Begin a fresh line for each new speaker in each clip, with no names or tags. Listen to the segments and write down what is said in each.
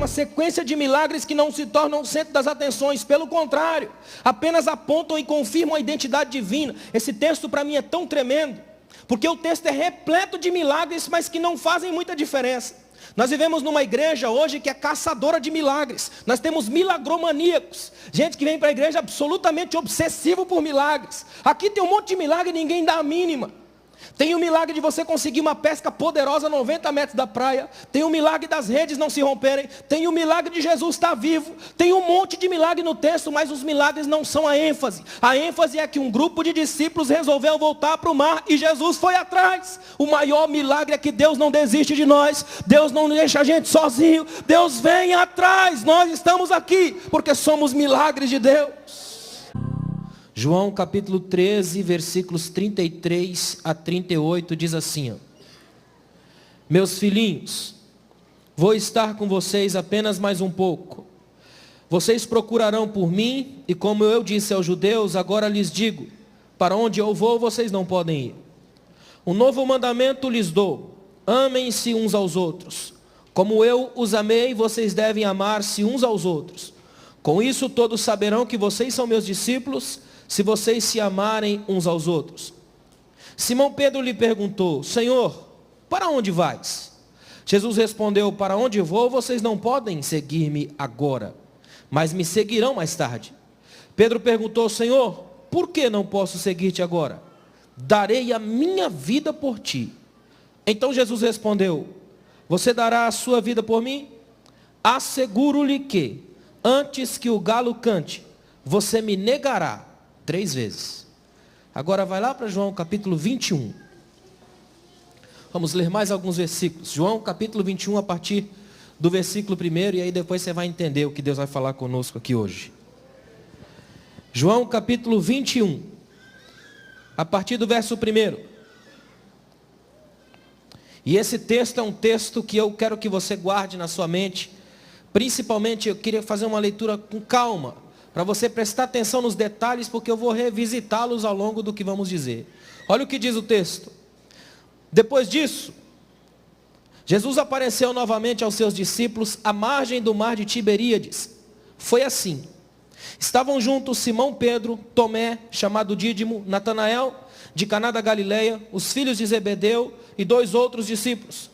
uma sequência de milagres que não se tornam o centro das atenções, pelo contrário, apenas apontam e confirmam a identidade divina. Esse texto para mim é tão tremendo, porque o texto é repleto de milagres, mas que não fazem muita diferença. Nós vivemos numa igreja hoje que é caçadora de milagres. Nós temos milagromaníacos, gente que vem para a igreja absolutamente obsessivo por milagres. Aqui tem um monte de milagre e ninguém dá a mínima. Tem o milagre de você conseguir uma pesca poderosa a 90 metros da praia. Tem o milagre das redes não se romperem. Tem o milagre de Jesus estar vivo. Tem um monte de milagre no texto, mas os milagres não são a ênfase. A ênfase é que um grupo de discípulos resolveu voltar para o mar e Jesus foi atrás. O maior milagre é que Deus não desiste de nós. Deus não deixa a gente sozinho. Deus vem atrás. Nós estamos aqui porque somos milagres de Deus. João capítulo 13, versículos 33 a 38 diz assim: Meus filhinhos, vou estar com vocês apenas mais um pouco. Vocês procurarão por mim, e como eu disse aos judeus, agora lhes digo, para onde eu vou, vocês não podem ir. Um novo mandamento lhes dou, amem-se uns aos outros. Como eu os amei, vocês devem amar-se uns aos outros. Com isso todos saberão que vocês são meus discípulos, se vocês se amarem uns aos outros. Simão Pedro lhe perguntou: Senhor, para onde vais? Jesus respondeu: para onde vou, vocês não podem seguir-me agora, mas me seguirão mais tarde. Pedro perguntou: Senhor, por que não posso seguir-te agora? Darei a minha vida por ti. Então Jesus respondeu: você dará a sua vida por mim? Asseguro-lhe que, antes que o galo cante, você me negará 3 vezes. Agora vai lá para João capítulo 21. Vamos ler mais alguns versículos. João capítulo 21, a partir do versículo 1, e aí depois você vai entender o que Deus vai falar conosco aqui hoje. João capítulo 21, a partir do verso 1. E esse texto é um texto que eu quero que você guarde na sua mente. Principalmente eu queria fazer uma leitura com calma, para você prestar atenção nos detalhes, porque eu vou revisitá-los ao longo do que vamos dizer. Olha o que diz o texto. Depois disso, Jesus apareceu novamente aos seus discípulos à margem do mar de Tiberíades. Foi assim: estavam juntos Simão Pedro, Tomé, chamado Dídimo, Natanael, de Caná da Galileia, os filhos de Zebedeu e 2 outros discípulos.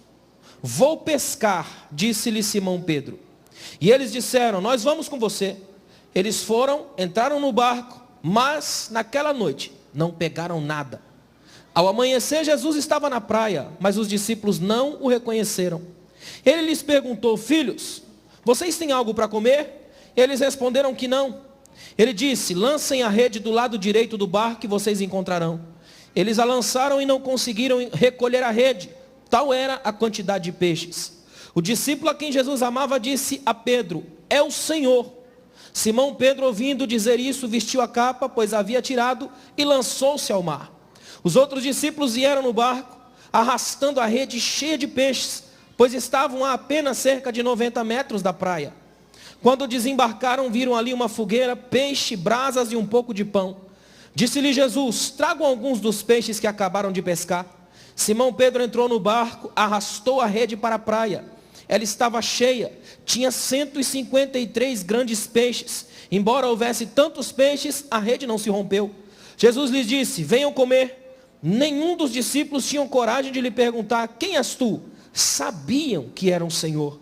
Vou pescar, disse-lhe Simão Pedro. E eles disseram: nós vamos com você. Eles foram, entraram no barco, mas naquela noite não pegaram nada. Ao amanhecer, Jesus estava na praia, mas os discípulos não o reconheceram. Ele lhes perguntou: filhos, vocês têm algo para comer? Eles responderam que não. Ele disse: lancem a rede do lado direito do barco que vocês encontrarão. Eles a lançaram e não conseguiram recolher a rede, tal era a quantidade de peixes. O discípulo a quem Jesus amava disse a Pedro: é o Senhor. Simão Pedro, ouvindo dizer isso, vestiu a capa, pois havia tirado, e lançou-se ao mar. Os outros discípulos vieram no barco, arrastando a rede cheia de peixes, pois estavam a apenas cerca de 90 metros da praia. Quando desembarcaram, viram ali uma fogueira, peixe, brasas e um pouco de pão. Disse-lhe Jesus: tragam alguns dos peixes que acabaram de pescar. Simão Pedro entrou no barco, arrastou a rede para a praia. Ela estava cheia, tinha 153 grandes peixes. Embora houvesse tantos peixes, a rede não se rompeu. Jesus lhes disse: venham comer. Nenhum dos discípulos tinham coragem de lhe perguntar: quem és tu? Sabiam que era o Senhor.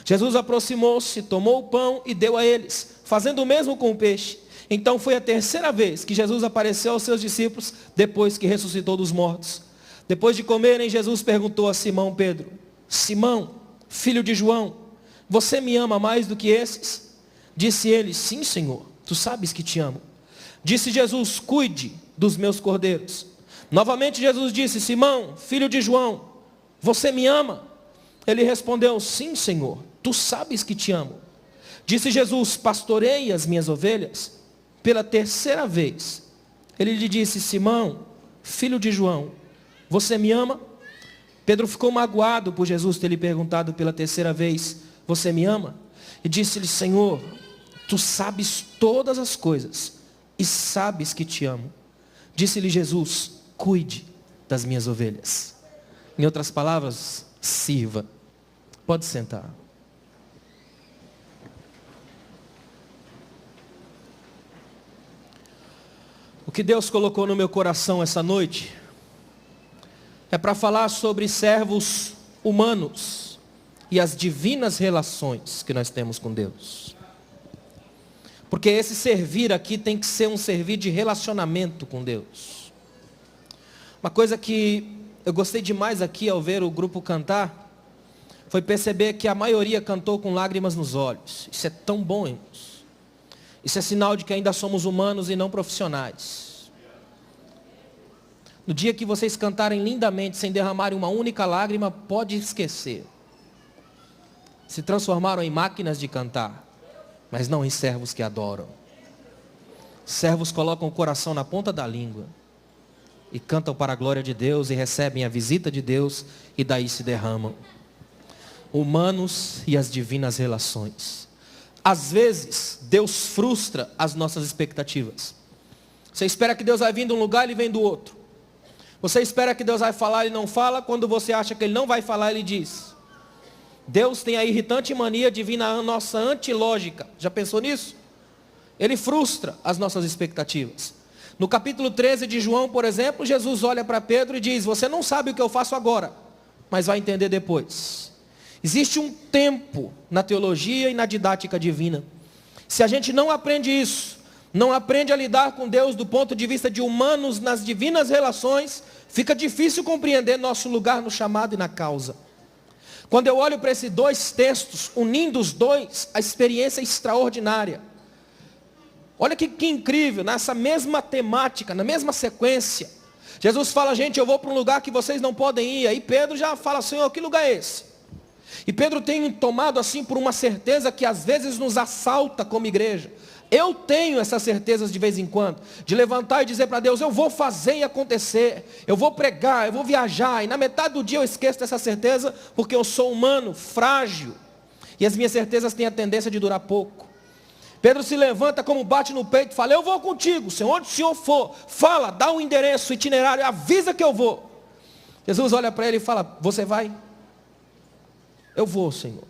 Jesus aproximou-se, tomou o pão e deu a eles, fazendo o mesmo com o peixe. Então foi a 3ª vez que Jesus apareceu aos seus discípulos, depois que ressuscitou dos mortos. Depois de comerem, Jesus perguntou a Simão Pedro: Simão, filho de João, você me ama mais do que esses? Disse ele: sim, Senhor, tu sabes que te amo. Disse Jesus: cuide dos meus cordeiros. Novamente Jesus disse: Simão, filho de João, você me ama? Ele respondeu: sim, Senhor, tu sabes que te amo. Disse Jesus: pastorei as minhas ovelhas. Pela 3ª vez, ele lhe disse: Simão, filho de João, você me ama? Pedro ficou magoado por Jesus ter lhe perguntado pela 3ª vez: você me ama? E disse-lhe: Senhor, tu sabes todas as coisas e sabes que te amo. Disse-lhe Jesus: cuide das minhas ovelhas. Em outras palavras, sirva. Pode sentar. que Deus colocou no meu coração essa noite é para falar sobre servos humanos e as divinas relações que nós temos com Deus. Porque esse servir aqui tem que ser um servir de relacionamento com Deus. Uma coisa que eu gostei demais aqui ao ver o grupo cantar, foi perceber que a maioria cantou com lágrimas nos olhos. Isso é tão bom, irmãos. Isso é sinal de que ainda somos humanos e não profissionais. No dia que vocês cantarem lindamente, sem derramarem uma única lágrima, pode esquecer. Se transformaram em máquinas de cantar, mas não em servos que adoram. Servos colocam o coração na ponta da língua e cantam para a glória de Deus e recebem a visita de Deus e daí se derramam. Humanos e as divinas relações. Às vezes, Deus frustra as nossas expectativas. Você espera que Deus vai vir de um lugar, Ele vem do outro. Você espera que Deus vai falar, Ele não fala. Quando você acha que Ele não vai falar, Ele diz. Deus tem a irritante mania de vir na nossa antilógica. Já pensou nisso? Ele frustra as nossas expectativas. No capítulo 13 de João, por exemplo, Jesus olha para Pedro e diz: você não sabe o que eu faço agora, mas vai entender depois. Existe um tempo na teologia e na didática divina. Se a gente não aprende isso, não aprende a lidar com Deus do ponto de vista de humanos nas divinas relações, fica difícil compreender nosso lugar no chamado e na causa. Quando eu olho para esses dois textos, unindo os dois, a experiência é extraordinária. Olha que incrível, nessa mesma temática, na mesma sequência. Jesus fala: gente, eu vou para um lugar que vocês não podem ir. Aí Pedro já fala: Senhor, que lugar é esse? E Pedro tem tomado assim por uma certeza que às vezes nos assalta como igreja. Eu tenho essas certezas de vez em quando, de levantar e dizer para Deus: eu vou fazer e acontecer, eu vou pregar, eu vou viajar, e na metade do dia eu esqueço dessa certeza, porque eu sou humano, frágil, e as minhas certezas têm a tendência de durar pouco. Pedro se levanta, como bate no peito, e fala: eu vou contigo, Senhor, onde o Senhor for, fala, dá um endereço, itinerário, avisa que eu vou. Jesus olha para ele e fala: você vai? Eu vou, Senhor.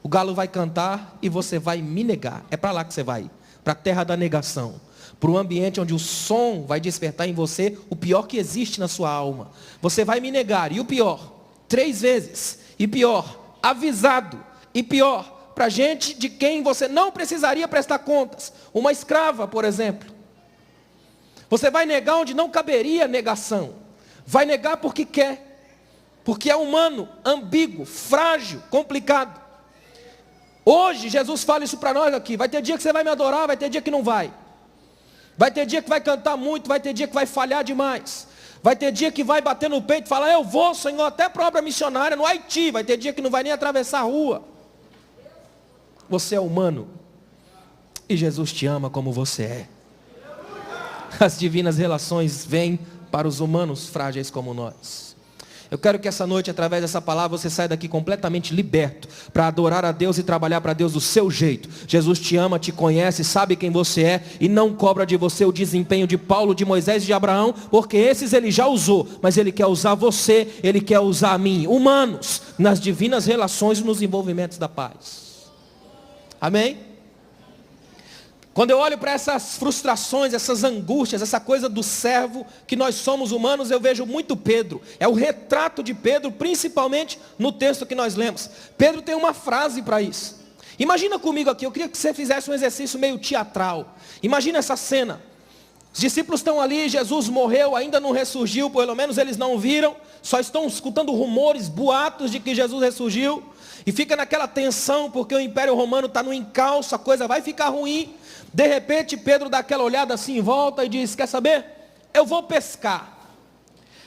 O galo vai cantar e você vai me negar. É para lá que você vai, para a terra da negação, para o ambiente onde o som vai despertar em você o pior que existe na sua alma. Você vai me negar, e o pior, 3 vezes, e pior, avisado, e pior, para gente de quem você não precisaria prestar contas, uma escrava, por exemplo. Você vai negar onde não caberia negação, vai negar porque quer, porque é humano, ambíguo, frágil, complicado. Hoje Jesus fala isso para nós aqui: vai ter dia que você vai me adorar, vai ter dia que não vai. Vai ter dia que vai cantar muito, vai ter dia que vai falhar demais. Vai ter dia que vai bater no peito e falar: eu vou, Senhor, até para a obra missionária no Haiti. Vai ter dia que não vai nem atravessar a rua. Você é humano e Jesus te ama como você é. As divinas relações vêm para os humanos frágeis como nós. Eu quero que essa noite, através dessa palavra, você saia daqui completamente liberto, para adorar a Deus e trabalhar para Deus do seu jeito. Jesus te ama, te conhece, sabe quem você é, e não cobra de você o desempenho de Paulo, de Moisés e de Abraão, porque esses ele já usou, mas ele quer usar você, ele quer usar a mim, humanos, nas divinas relações e nos envolvimentos da paz. Amém? Quando eu olho para essas frustrações, essas angústias, essa coisa do servo, que nós somos humanos, eu vejo muito Pedro. É o retrato de Pedro, principalmente no texto que nós lemos. Pedro tem uma frase para isso. Imagina comigo aqui, eu queria que você fizesse um exercício meio teatral. Imagina essa cena. Os discípulos estão ali, Jesus morreu, ainda não ressurgiu, pelo menos eles não viram. Só estão escutando rumores, boatos de que Jesus ressurgiu. E fica naquela tensão, porque o Império Romano está no encalço, a coisa vai ficar ruim. De repente Pedro dá aquela olhada assim em volta e diz: quer saber? Eu vou pescar.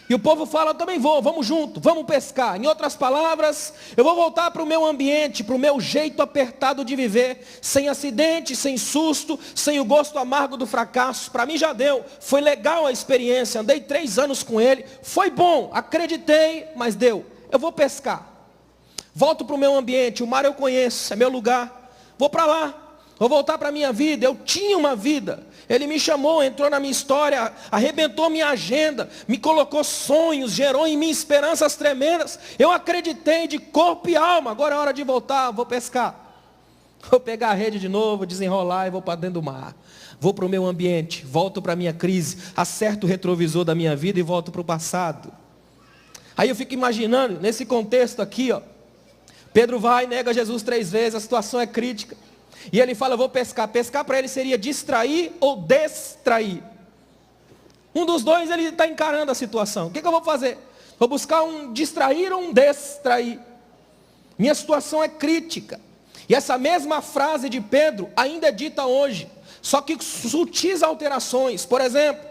E o povo fala: eu também vou, vamos junto, vamos pescar. Em outras palavras, eu vou voltar para o meu ambiente, para o meu jeito apertado de viver, sem acidente, sem susto, sem o gosto amargo do fracasso. Para mim já deu, foi legal a experiência, andei 3 anos com ele, foi bom, acreditei, mas deu. Eu vou pescar. Volto para o meu ambiente, o mar eu conheço, é meu lugar, vou para lá. Vou voltar para a minha vida. Eu tinha uma vida. Ele me chamou, entrou na minha história, arrebentou minha agenda, me colocou sonhos, gerou em mim esperanças tremendas. Eu acreditei de corpo e alma. Agora é hora de voltar, vou pescar. Vou pegar a rede de novo, desenrolar e vou para dentro do mar. vou para o meu ambiente, volto para a minha crise, acerto o retrovisor da minha vida e volto para o passado. Aí eu fico imaginando, nesse contexto aqui, ó, Pedro vai, nega Jesus 3 vezes, a situação é crítica. E ele fala, eu vou pescar. Pescar para ele seria distrair ou distrair. Um dos dois ele está encarando a situação. O que eu vou fazer? Vou buscar um distrair ou um distrair. Minha situação é crítica. E essa mesma frase de Pedro ainda é dita hoje. Só que sutis alterações. Por exemplo,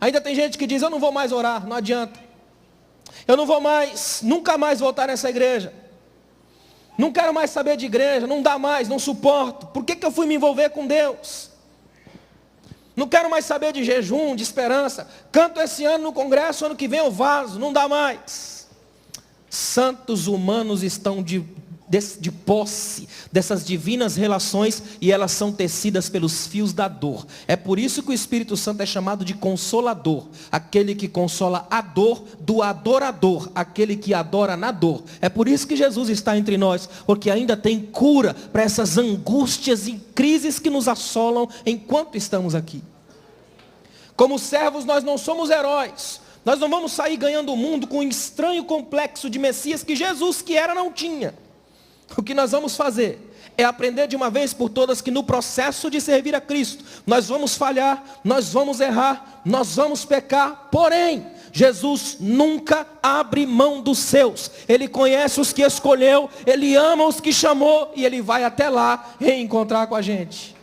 ainda tem gente que diz, eu não vou mais orar, não adianta. Eu não vou mais, nunca mais voltar nessa igreja. Não quero mais saber de igreja, não dá mais, não suporto. Por que eu fui me envolver com Deus? Não quero mais saber de jejum, de esperança. Canto esse ano no congresso, ano que vem eu vazo, não dá mais. Santos humanos estão de posse dessas divinas relações e elas são tecidas pelos fios da dor. É por isso que o Espírito Santo é chamado de consolador, aquele que consola a dor do adorador, aquele que adora na dor. É por isso que Jesus está entre nós, porque ainda tem cura para essas angústias e crises que nos assolam enquanto estamos aqui. Como servos nós não somos heróis, nós não vamos sair ganhando o mundo com um estranho complexo de Messias que Jesus que era não tinha. O que nós vamos fazer é aprender de uma vez por todas que no processo de servir a Cristo, nós vamos falhar, nós vamos errar, nós vamos pecar, porém, Jesus nunca abre mão dos seus. Ele conhece os que escolheu, Ele ama os que chamou e Ele vai até lá reencontrar com a gente.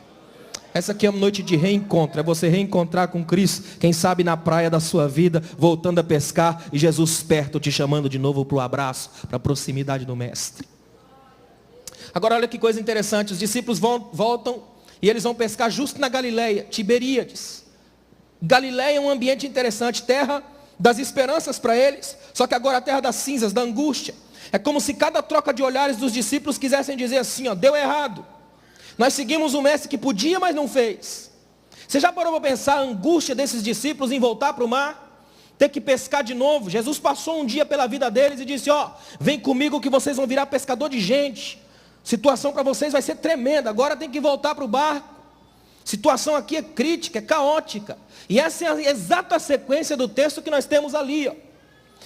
Essa aqui é uma noite de reencontro, é você reencontrar com Cristo, quem sabe na praia da sua vida, voltando a pescar e Jesus perto te chamando de novo para o abraço, para a proximidade do Mestre. Agora olha que coisa interessante, os discípulos voltam e eles vão pescar justo na Galileia, Tiberíades. Galileia é um ambiente interessante, terra das esperanças para eles, só que agora a terra das cinzas, da angústia. É como se cada troca de olhares dos discípulos quisessem dizer assim, ó, deu errado. Nós seguimos o mestre que podia, mas não fez. Você já parou para pensar a angústia desses discípulos em voltar para o mar? Ter que pescar de novo? Jesus passou um dia pela vida deles e disse, ó, vem comigo que vocês vão virar pescador de gente. Situação para vocês vai ser tremenda, agora tem que voltar para o barco. Situação aqui é crítica, é caótica. E essa é a exata sequência do texto que nós temos ali. Ó.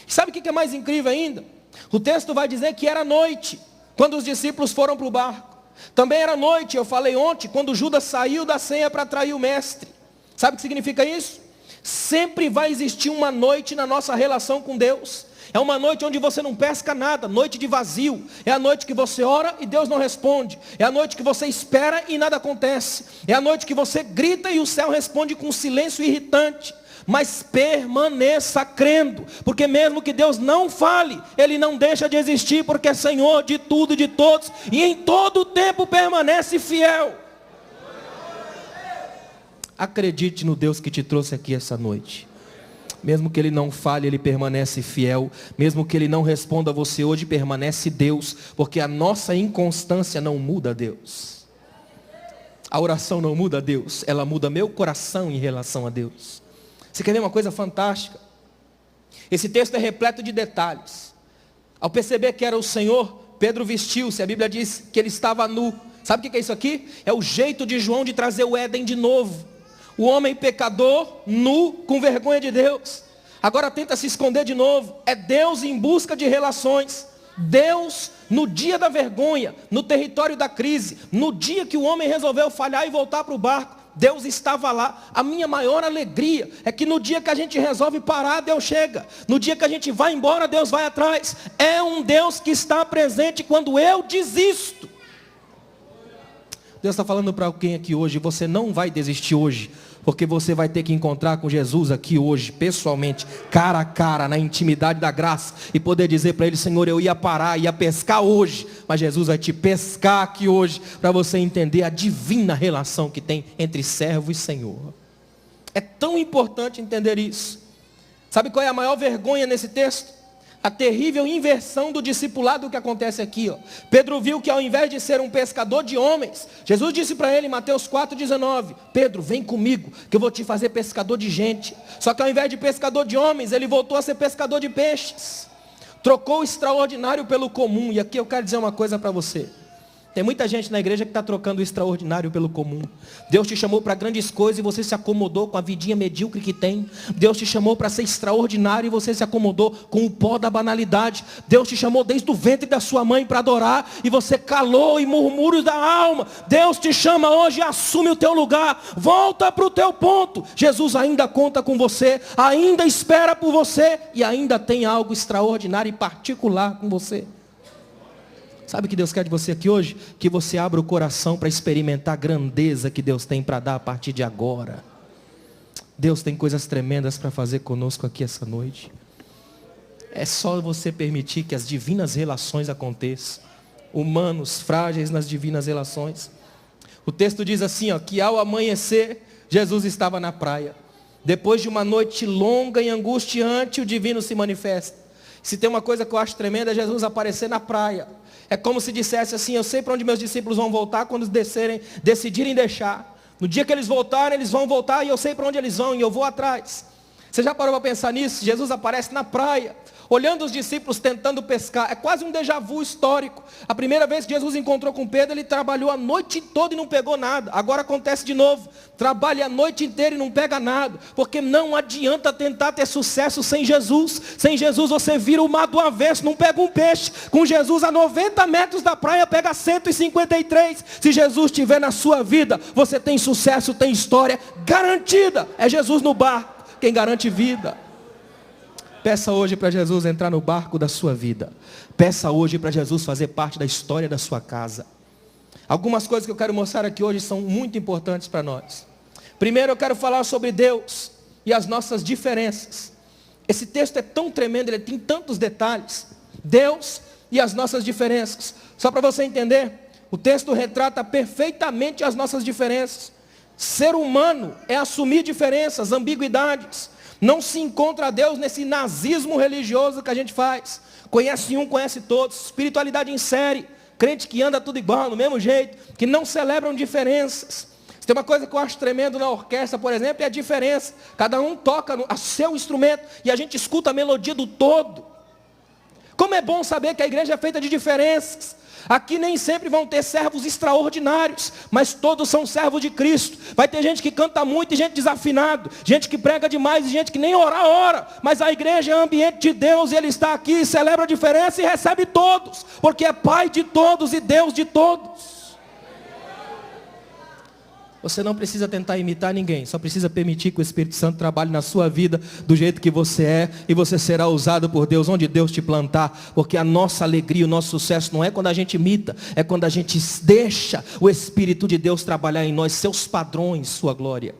Sabe o que é mais incrível ainda? O texto vai dizer que era noite, quando os discípulos foram para o barco. Também era noite, eu falei ontem, quando Judas saiu da ceia para trair o mestre. Sabe o que significa isso? Sempre vai existir uma noite na nossa relação com Deus. É uma noite onde você não pesca nada, noite de vazio. É a noite que você ora e Deus não responde. É a noite que você espera e nada acontece. É a noite que você grita e o céu responde com um silêncio irritante. Mas permaneça crendo, porque mesmo que Deus não fale, Ele não deixa de existir, porque é Senhor de tudo e de todos, e em todo o tempo permanece fiel. Acredite no Deus que te trouxe aqui essa noite. Mesmo que Ele não fale, Ele permanece fiel. Mesmo que Ele não responda a você hoje, permanece Deus. Porque a nossa inconstância não muda Deus. A oração não muda Deus. Ela muda meu coração em relação a Deus. Você quer ver uma coisa fantástica? Esse texto é repleto de detalhes. Ao perceber que era o Senhor, Pedro vestiu-se. A Bíblia diz que ele estava nu. Sabe o que é isso aqui? É o jeito de João de trazer o Éden de novo. O homem pecador, nu, com vergonha de Deus. Agora tenta se esconder de novo. É Deus em busca de relações. Deus no dia da vergonha, no território da crise, no dia que o homem resolveu falhar e voltar para o barco, Deus estava lá. A minha maior alegria é que no dia que a gente resolve parar, Deus chega. No dia que a gente vai embora, Deus vai atrás. É um Deus que está presente quando eu desisto. Deus está falando para alguém aqui hoje, você não vai desistir hoje, porque você vai ter que encontrar com Jesus aqui hoje, pessoalmente, cara a cara, na intimidade da graça, e poder dizer para Ele, Senhor, eu ia parar, ia pescar hoje, mas Jesus vai te pescar aqui hoje, para você entender a divina relação que tem entre servo e Senhor. É tão importante entender isso. Sabe qual é a maior vergonha nesse texto? A terrível inversão do discipulado que acontece aqui. Ó. Pedro viu que ao invés de ser um pescador de homens, Jesus disse para ele em Mateus 4,19, Pedro, vem comigo, que eu vou te fazer pescador de gente. Só que ao invés de pescador de homens, ele voltou a ser pescador de peixes. Trocou o extraordinário pelo comum. E aqui eu quero dizer uma coisa para você. Tem muita gente na igreja que está trocando o extraordinário pelo comum. Deus te chamou para grandes coisas e você se acomodou com a vidinha medíocre que tem. Deus te chamou para ser extraordinário e você se acomodou com o pó da banalidade. Deus te chamou desde o ventre da sua mãe para adorar e você calou em murmúrios da alma. Deus te chama hoje e assume o teu lugar. Volta para o teu ponto. Jesus ainda conta com você, ainda espera por você e ainda tem algo extraordinário e particular com você. Sabe o que Deus quer de você aqui hoje? Que você abra o coração para experimentar a grandeza que Deus tem para dar a partir de agora. Deus tem coisas tremendas para fazer conosco aqui essa noite. É só você permitir que as divinas relações aconteçam. Humanos, frágeis nas divinas relações. O texto diz assim, ó, que ao amanhecer, Jesus estava na praia. Depois de uma noite longa e angustiante, o divino se manifesta. Se tem uma coisa que eu acho tremenda, é Jesus aparecer na praia. É como se dissesse assim, eu sei para onde meus discípulos vão voltar quando decidirem deixar. No dia que eles voltarem, eles vão voltar e eu sei para onde eles vão e eu vou atrás. Você já parou para pensar nisso? Jesus aparece na praia, olhando os discípulos tentando pescar. É quase um déjà vu histórico. A primeira vez que Jesus encontrou com Pedro, ele trabalhou a noite toda e não pegou nada. Agora acontece de novo. Trabalha a noite inteira e não pega nada. Porque não adianta tentar ter sucesso sem Jesus. Sem Jesus você vira o mar do avesso, não pega um peixe. Com Jesus a 90 metros da praia pega 153. Se Jesus estiver na sua vida, você tem sucesso, tem história garantida. É Jesus no barco quem garante vida. Peça hoje para Jesus entrar no barco da sua vida. Peça hoje para Jesus fazer parte da história da sua casa. Algumas coisas que eu quero mostrar aqui hoje são muito importantes para nós. Primeiro eu quero falar sobre Deus e as nossas diferenças. Esse texto é tão tremendo, ele tem tantos detalhes. Deus e as nossas diferenças. Só para você entender, o texto retrata perfeitamente as nossas diferenças. Ser humano é assumir diferenças, ambiguidades. Não se encontra Deus nesse nazismo religioso que a gente faz. Conhece um, conhece todos. Espiritualidade em série. Crente que anda tudo igual, do mesmo jeito. Que não celebram diferenças. Tem uma coisa que eu acho tremendo na orquestra, por exemplo, é a diferença. Cada um toca a seu instrumento e a gente escuta a melodia do todo. Como é bom saber que a igreja é feita de diferenças. Aqui nem sempre vão ter servos extraordinários, mas todos são servos de Cristo. Vai ter gente que canta muito e gente desafinado, gente que prega demais e gente que nem ora. Mas a igreja é ambiente de Deus e Ele está aqui, celebra a diferença e recebe todos, porque é Pai de todos e Deus de todos. Você não precisa tentar imitar ninguém, só precisa permitir que o Espírito Santo trabalhe na sua vida do jeito que você é, e você será usado por Deus onde Deus te plantar, porque a nossa alegria, o nosso sucesso não é quando a gente imita, é quando a gente deixa o Espírito de Deus trabalhar em nós, seus padrões, sua glória.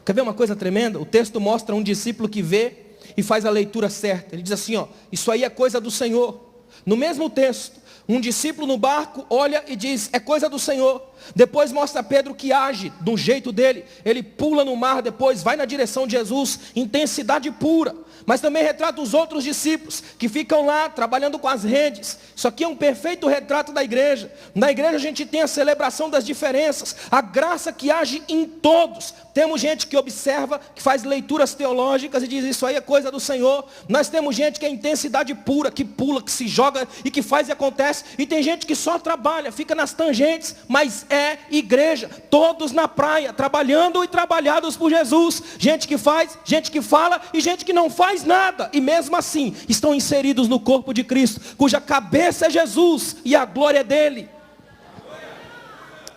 Quer ver uma coisa tremenda? O texto mostra um discípulo que vê e faz a leitura certa. Ele diz assim, ó, isso aí é coisa do Senhor. No mesmo texto, um discípulo no barco olha e diz, é coisa do Senhor. Depois mostra Pedro que age do jeito dele. Ele pula no mar, depois vai na direção de Jesus, intensidade pura. Mas também retrata os outros discípulos que ficam lá trabalhando com as redes. Isso aqui é um perfeito retrato da igreja. Na igreja a gente tem a celebração das diferenças, a graça que age em todos. Temos gente que observa, que faz leituras teológicas e diz, isso aí é coisa do Senhor. Nós temos gente que é intensidade pura, que pula, que se joga e que faz e acontece. E tem gente que só trabalha, fica nas tangentes, mas é igreja. Todos na praia, trabalhando e trabalhados por Jesus. Gente que faz, gente que fala e gente que não faz nada. E mesmo assim, estão inseridos no corpo de Cristo, cuja cabeça é Jesus e a glória é dele.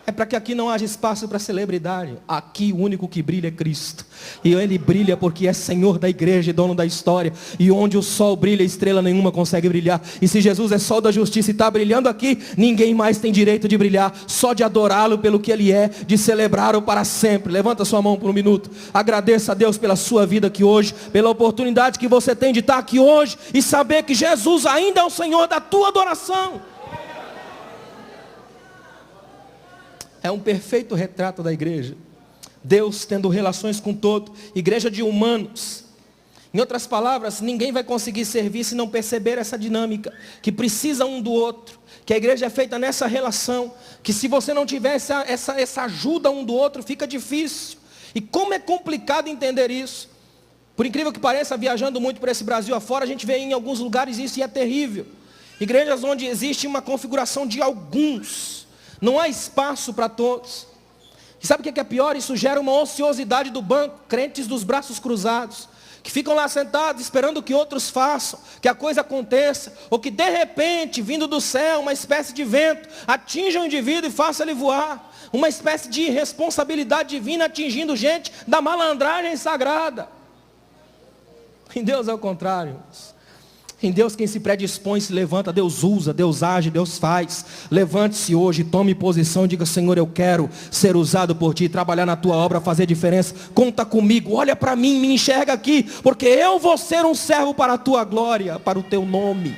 É para que aqui não haja espaço para celebridade. Aqui o único que brilha é Cristo. E Ele brilha porque é Senhor da igreja e dono da história. E onde o sol brilha, estrela nenhuma consegue brilhar. E se Jesus é sol da justiça e está brilhando aqui, ninguém mais tem direito de brilhar. Só de adorá-lo pelo que Ele é, de celebrá-lo para sempre. Levanta sua mão por um minuto. Agradeça a Deus pela sua vida aqui hoje, pela oportunidade que você tem de estar aqui hoje e saber que Jesus ainda é o Senhor da tua adoração. É um perfeito retrato da igreja. Deus tendo relações com todo. Igreja de humanos. Em outras palavras, ninguém vai conseguir servir se não perceber essa dinâmica. Que precisa um do outro. Que a igreja é feita nessa relação. Que se você não tiver essa ajuda um do outro, fica difícil. E como é complicado entender isso. Por incrível que pareça, viajando muito por esse Brasil afora, a gente vê em alguns lugares isso e é terrível. Igrejas onde existe uma configuração de alguns. Não há espaço para todos. E sabe o que é pior? Isso gera uma ociosidade do banco. Crentes dos braços cruzados. Que ficam lá sentados esperando que outros façam. Que a coisa aconteça. Ou que de repente, vindo do céu, uma espécie de vento, atinja o indivíduo e faça ele voar. Uma espécie de responsabilidade divina atingindo gente da malandragem sagrada. Em Deus é o contrário. Em Deus quem se predispõe se levanta, Deus usa, Deus age, Deus faz. Levante-se hoje, tome posição, diga: Senhor, eu quero ser usado por Ti, trabalhar na Tua obra, fazer diferença. Conta comigo, olha para mim, me enxerga aqui, porque eu vou ser um servo para a Tua glória, para o Teu nome.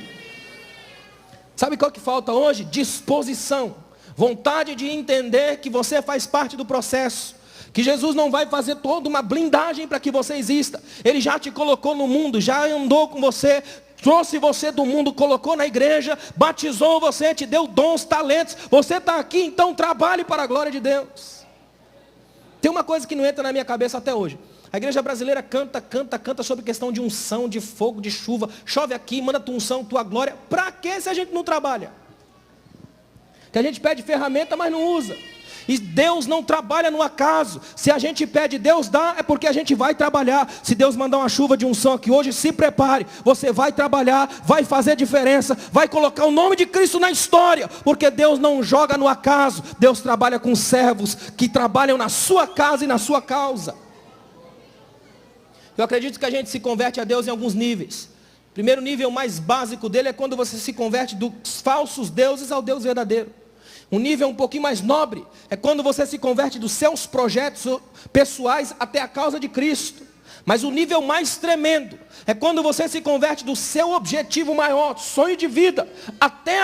Sabe qual que falta hoje? Disposição, vontade de entender que você faz parte do processo. Que Jesus não vai fazer toda uma blindagem para que você exista. Ele já te colocou no mundo, já andou com você, trouxe você do mundo, colocou na igreja, batizou você, te deu dons, talentos. Você está aqui, então trabalhe para a glória de Deus. Tem uma coisa que não entra na minha cabeça até hoje. A igreja brasileira canta sobre questão de unção, de fogo, de chuva. Chove aqui, manda tua unção, tua glória. Para que se a gente não trabalha? Que a gente pede ferramenta, mas não usa. E Deus não trabalha no acaso. Se a gente pede, Deus dá, é porque a gente vai trabalhar. Se Deus mandar uma chuva de unção aqui hoje, se prepare. Você vai trabalhar, vai fazer diferença, vai colocar o nome de Cristo na história. Porque Deus não joga no acaso. Deus trabalha com servos que trabalham na sua casa e na sua causa. Eu acredito que a gente se converte a Deus em alguns níveis. O primeiro nível mais básico dele é quando você se converte dos falsos deuses ao Deus verdadeiro. Um nível um pouquinho mais nobre é quando você se converte dos seus projetos pessoais até a causa de Cristo. Mas o nível mais tremendo é quando você se converte do seu objetivo maior, sonho de vida, até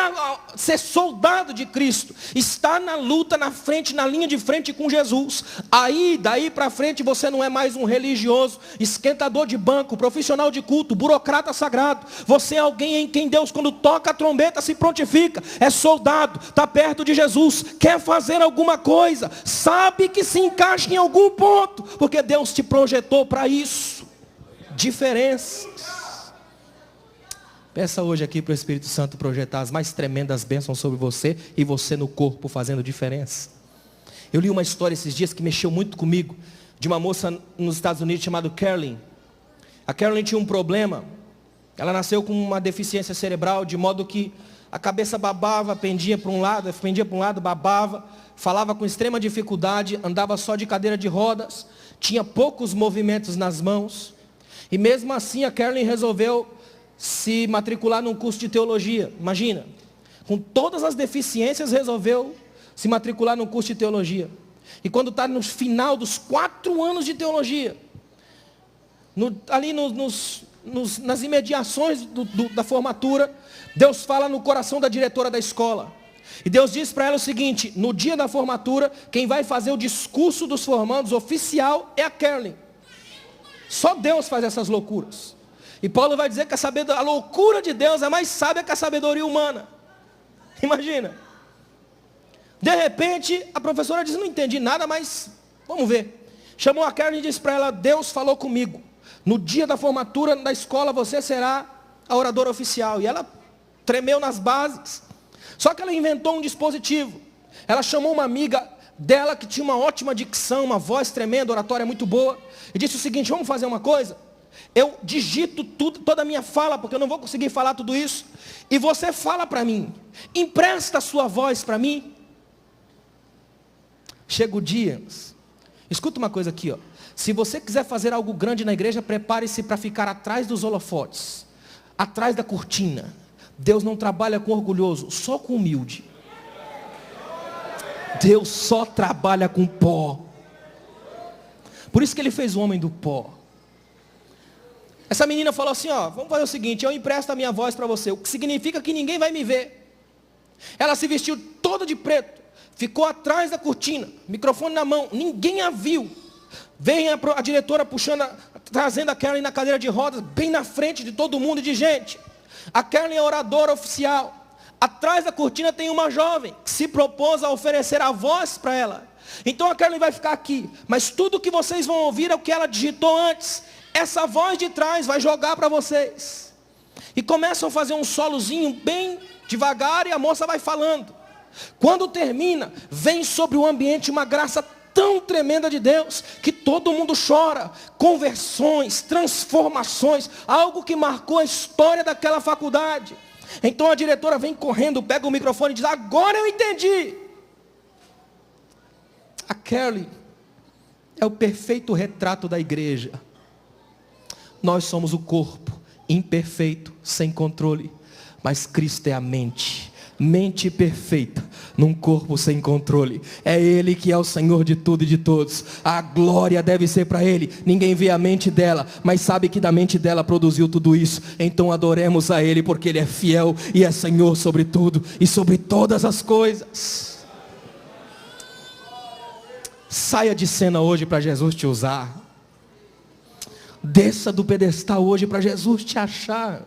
ser soldado de Cristo. Estar na luta, na frente, na linha de frente com Jesus. Aí, daí para frente, você não é mais um religioso, esquentador de banco, profissional de culto, burocrata sagrado. Você é alguém em quem Deus, quando toca a trombeta, se prontifica. É soldado, está perto de Jesus, quer fazer alguma coisa, sabe que se encaixa em algum ponto, porque Deus te projetou para isso. Diferenças. Peça hoje aqui para o Espírito Santo projetar as mais tremendas bênçãos sobre você e você no corpo fazendo diferença. Eu li uma história esses dias que mexeu muito comigo, de uma moça nos Estados Unidos chamada Carolyn. A Carolyn tinha um problema. Ela nasceu com uma deficiência cerebral, de modo que a cabeça babava, pendia para um lado, babava, falava com extrema dificuldade, andava só de cadeira de rodas, tinha poucos movimentos nas mãos. E mesmo assim a Carolyn resolveu se matricular num curso de teologia. Imagina, com todas as deficiências resolveu se matricular num curso de teologia. E quando está no final dos 4 anos de teologia, nas imediações da formatura, Deus fala no coração da diretora da escola. E Deus diz para ela o seguinte: no dia da formatura, quem vai fazer o discurso dos formandos oficial é a Carolyn. Só Deus faz essas loucuras. E Paulo vai dizer que a loucura de Deus é mais sábia que a sabedoria humana. Imagina. De repente, a professora diz: não entendi nada, mas vamos ver. Chamou a Carolyn e disse para ela: Deus falou comigo. No dia da formatura da escola, você será a oradora oficial. E ela tremeu nas bases. Só que ela inventou um dispositivo. Ela chamou uma amiga dela que tinha uma ótima dicção, uma voz tremenda, oratória muito boa. E disse o seguinte: vamos fazer uma coisa? Eu digito toda a minha fala, porque eu não vou conseguir falar tudo isso. E você fala para mim. Empresta a sua voz para mim. Chega o dia. Escuta uma coisa aqui, ó. Se você quiser fazer algo grande na igreja, prepare-se para ficar atrás dos holofotes, atrás da cortina. Deus não trabalha com orgulhoso, só com humilde. Deus só trabalha com pó. Por isso que Ele fez o homem do pó. Essa menina falou assim: ó, vamos fazer o seguinte, eu empresto a minha voz para você, o que significa que ninguém vai me ver. Ela se vestiu toda de preto, ficou atrás da cortina, microfone na mão, ninguém a viu. Vem a diretora trazendo a Carolyn na cadeira de rodas, bem na frente de todo mundo e de gente. A Carolyn é oradora oficial. Atrás da cortina tem uma jovem que se propôs a oferecer a voz para ela. Então a Carolyn vai ficar aqui, mas tudo que vocês vão ouvir é o que ela digitou antes. Essa voz de trás vai jogar para vocês. E começam a fazer um solozinho bem devagar, e a moça vai falando. Quando termina, vem sobre o ambiente uma graça tão tremenda de Deus, que todo mundo chora. Conversões, transformações, algo que marcou a história daquela faculdade. Então a diretora vem correndo, pega o microfone e diz: agora eu entendi. A Kelly é o perfeito retrato da igreja. Nós somos o corpo, imperfeito, sem controle, mas Cristo é a mente perfeita, num corpo sem controle. É Ele que é o Senhor de tudo e de todos. A glória deve ser para Ele. Ninguém vê a mente dela, mas sabe que da mente dela produziu tudo isso. Então adoremos a Ele, porque Ele é fiel e é Senhor sobre tudo e sobre todas as coisas. Saia de cena hoje para Jesus te usar. Desça do pedestal hoje para Jesus te achar.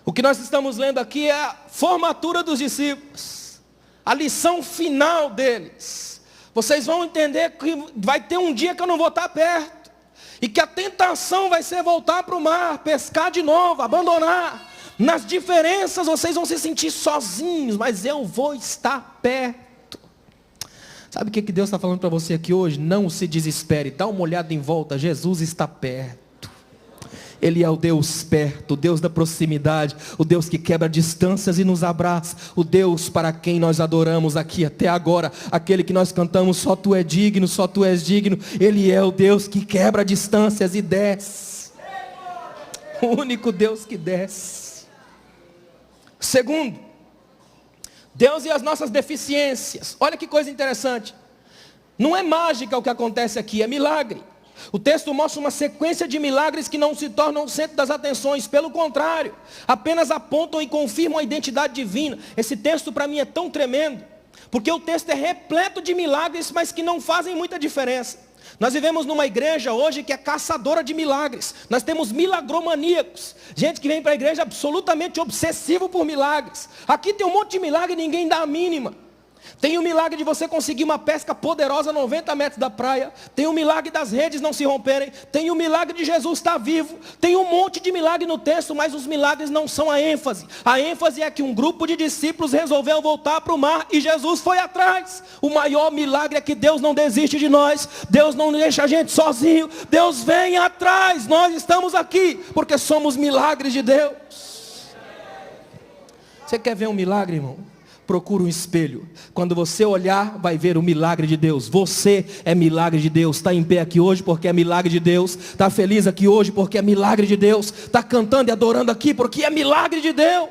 O que nós estamos lendo aqui é a formatura dos discípulos, a lição final deles. Vocês vão entender que vai ter um dia que eu não vou estar perto, e que a tentação vai ser voltar para o mar, pescar de novo, abandonar. Nas diferenças vocês vão se sentir sozinhos, mas eu vou estar perto. Sabe o que Deus está falando para você aqui hoje? Não se desespere, dá uma olhada em volta, Jesus está perto. Ele é o Deus perto, o Deus da proximidade, o Deus que quebra distâncias e nos abraça, o Deus para quem nós adoramos aqui até agora, aquele que nós cantamos, só Tu é digno, só Tu és digno. Ele é o Deus que quebra distâncias e desce, o único Deus que desce. Segundo, Deus e as nossas deficiências. Olha que coisa interessante, não é mágica o que acontece aqui, é milagre. O texto mostra uma sequência de milagres que não se tornam o centro das atenções, pelo contrário, apenas apontam e confirmam a identidade divina. Esse texto para mim é tão tremendo, porque o texto é repleto de milagres, mas que não fazem muita diferença. Nós vivemos numa igreja hoje que é caçadora de milagres. Nós temos milagromaníacos, gente que vem para a igreja absolutamente obsessivo por milagres. Aqui tem um monte de milagre e ninguém dá a mínima. Tem o milagre de você conseguir uma pesca poderosa a 90 metros da praia. Tem o milagre das redes não se romperem. Tem o milagre de Jesus estar vivo. Tem um monte de milagre no texto, mas os milagres não são a ênfase. A ênfase é que um grupo de discípulos resolveu voltar para o mar e Jesus foi atrás. O maior milagre é que Deus não desiste de nós. Deus não deixa a gente sozinho. Deus vem atrás. Nós estamos aqui porque somos milagres de Deus. Você quer ver um milagre, irmão? Procura um espelho. Quando você olhar, vai ver o milagre de Deus. Você é milagre de Deus. Está em pé aqui hoje porque é milagre de Deus. Está feliz aqui hoje porque é milagre de Deus. Está cantando e adorando aqui porque é milagre de Deus.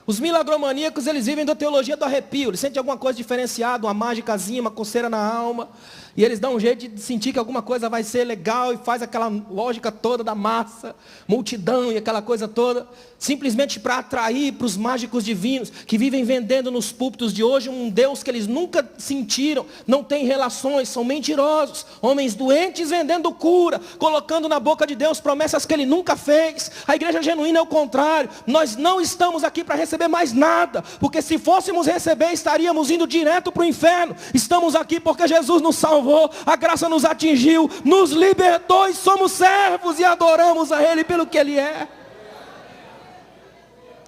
Os milagromaníacos, eles vivem da teologia do arrepio. Eles sentem alguma coisa diferenciada, uma mágicazinha, uma coceira na alma. E eles dão um jeito de sentir que alguma coisa vai ser legal e faz aquela lógica toda da massa, multidão e aquela coisa toda, simplesmente para atrair para os mágicos divinos, que vivem vendendo nos púlpitos de hoje um Deus que eles nunca sentiram, não têm relações, são mentirosos, homens doentes vendendo cura, colocando na boca de Deus promessas que Ele nunca fez. A igreja genuína é o contrário. Nós não estamos aqui para receber mais nada, porque se fôssemos receber, estaríamos indo direto para o inferno. Estamos aqui porque Jesus nos salvou, a graça nos atingiu, nos libertou e somos servos e adoramos a Ele pelo que Ele é.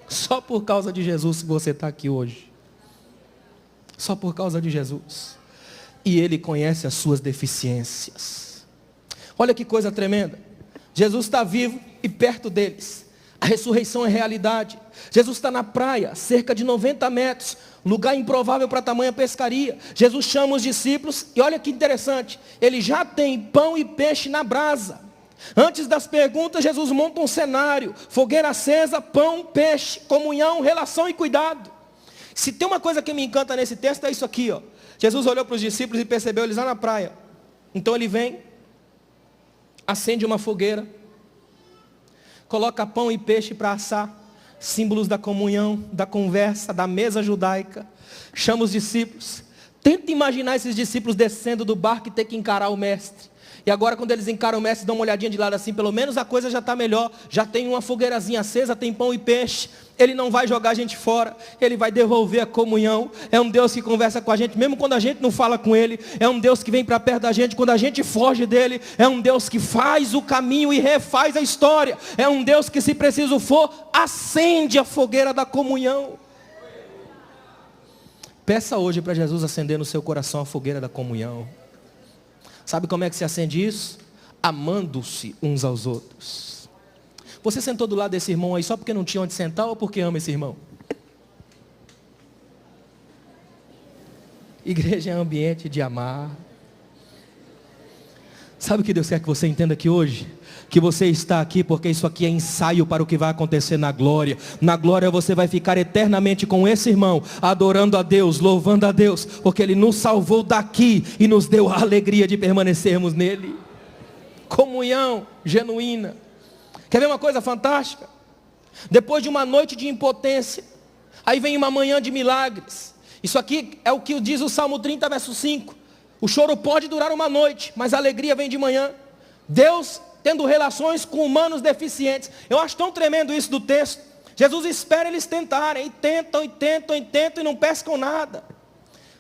Só por causa de Jesus que você está aqui hoje. Só por causa de Jesus. E Ele conhece as suas deficiências. Olha que coisa tremenda. Jesus está vivo e perto deles. A ressurreição é realidade. Jesus está na praia, cerca de 90 metros, lugar improvável para tamanha pescaria. Jesus chama os discípulos e olha que interessante, Ele já tem pão e peixe na brasa. Antes das perguntas, Jesus monta um cenário, fogueira acesa, pão, peixe, comunhão, relação e cuidado. Se tem uma coisa que me encanta nesse texto, é isso aqui, ó. Jesus olhou para os discípulos e percebeu eles lá na praia. Então Ele vem, acende uma fogueira, coloca pão e peixe para assar, símbolos da comunhão, da conversa, da mesa judaica. Chama os discípulos. Tenta imaginar esses discípulos descendo do barco e ter que encarar o mestre. E agora quando eles encaram o mestre, dão uma olhadinha de lado assim, pelo menos a coisa já está melhor, já tem uma fogueirazinha acesa, tem pão e peixe. Ele não vai jogar a gente fora, Ele vai devolver a comunhão. É um Deus que conversa com a gente, mesmo quando a gente não fala com Ele. É um Deus que vem para perto da gente quando a gente foge dEle. É um Deus que faz o caminho e refaz a história. É um Deus que, se preciso for, acende a fogueira da comunhão. Peça hoje para Jesus acender no seu coração a fogueira da comunhão. Sabe como é que se acende isso? Amando-se uns aos outros. Você sentou do lado desse irmão aí só porque não tinha onde sentar ou porque ama esse irmão? Igreja é ambiente de amar. Sabe o que Deus quer que você entenda aqui hoje? Que você está aqui porque isso aqui é ensaio para o que vai acontecer na glória. Na glória você vai ficar eternamente com esse irmão, adorando a Deus, louvando a Deus, porque Ele nos salvou daqui e nos deu a alegria de permanecermos nele. Comunhão genuína. Quer ver uma coisa fantástica? Depois de uma noite de impotência, aí vem uma manhã de milagres. Isso aqui é o que diz o Salmo 30, verso 5. O choro pode durar uma noite, mas a alegria vem de manhã. Deus tendo relações com humanos deficientes. Eu acho tão tremendo isso do texto. Jesus espera eles tentarem, e tentam e não pescam nada.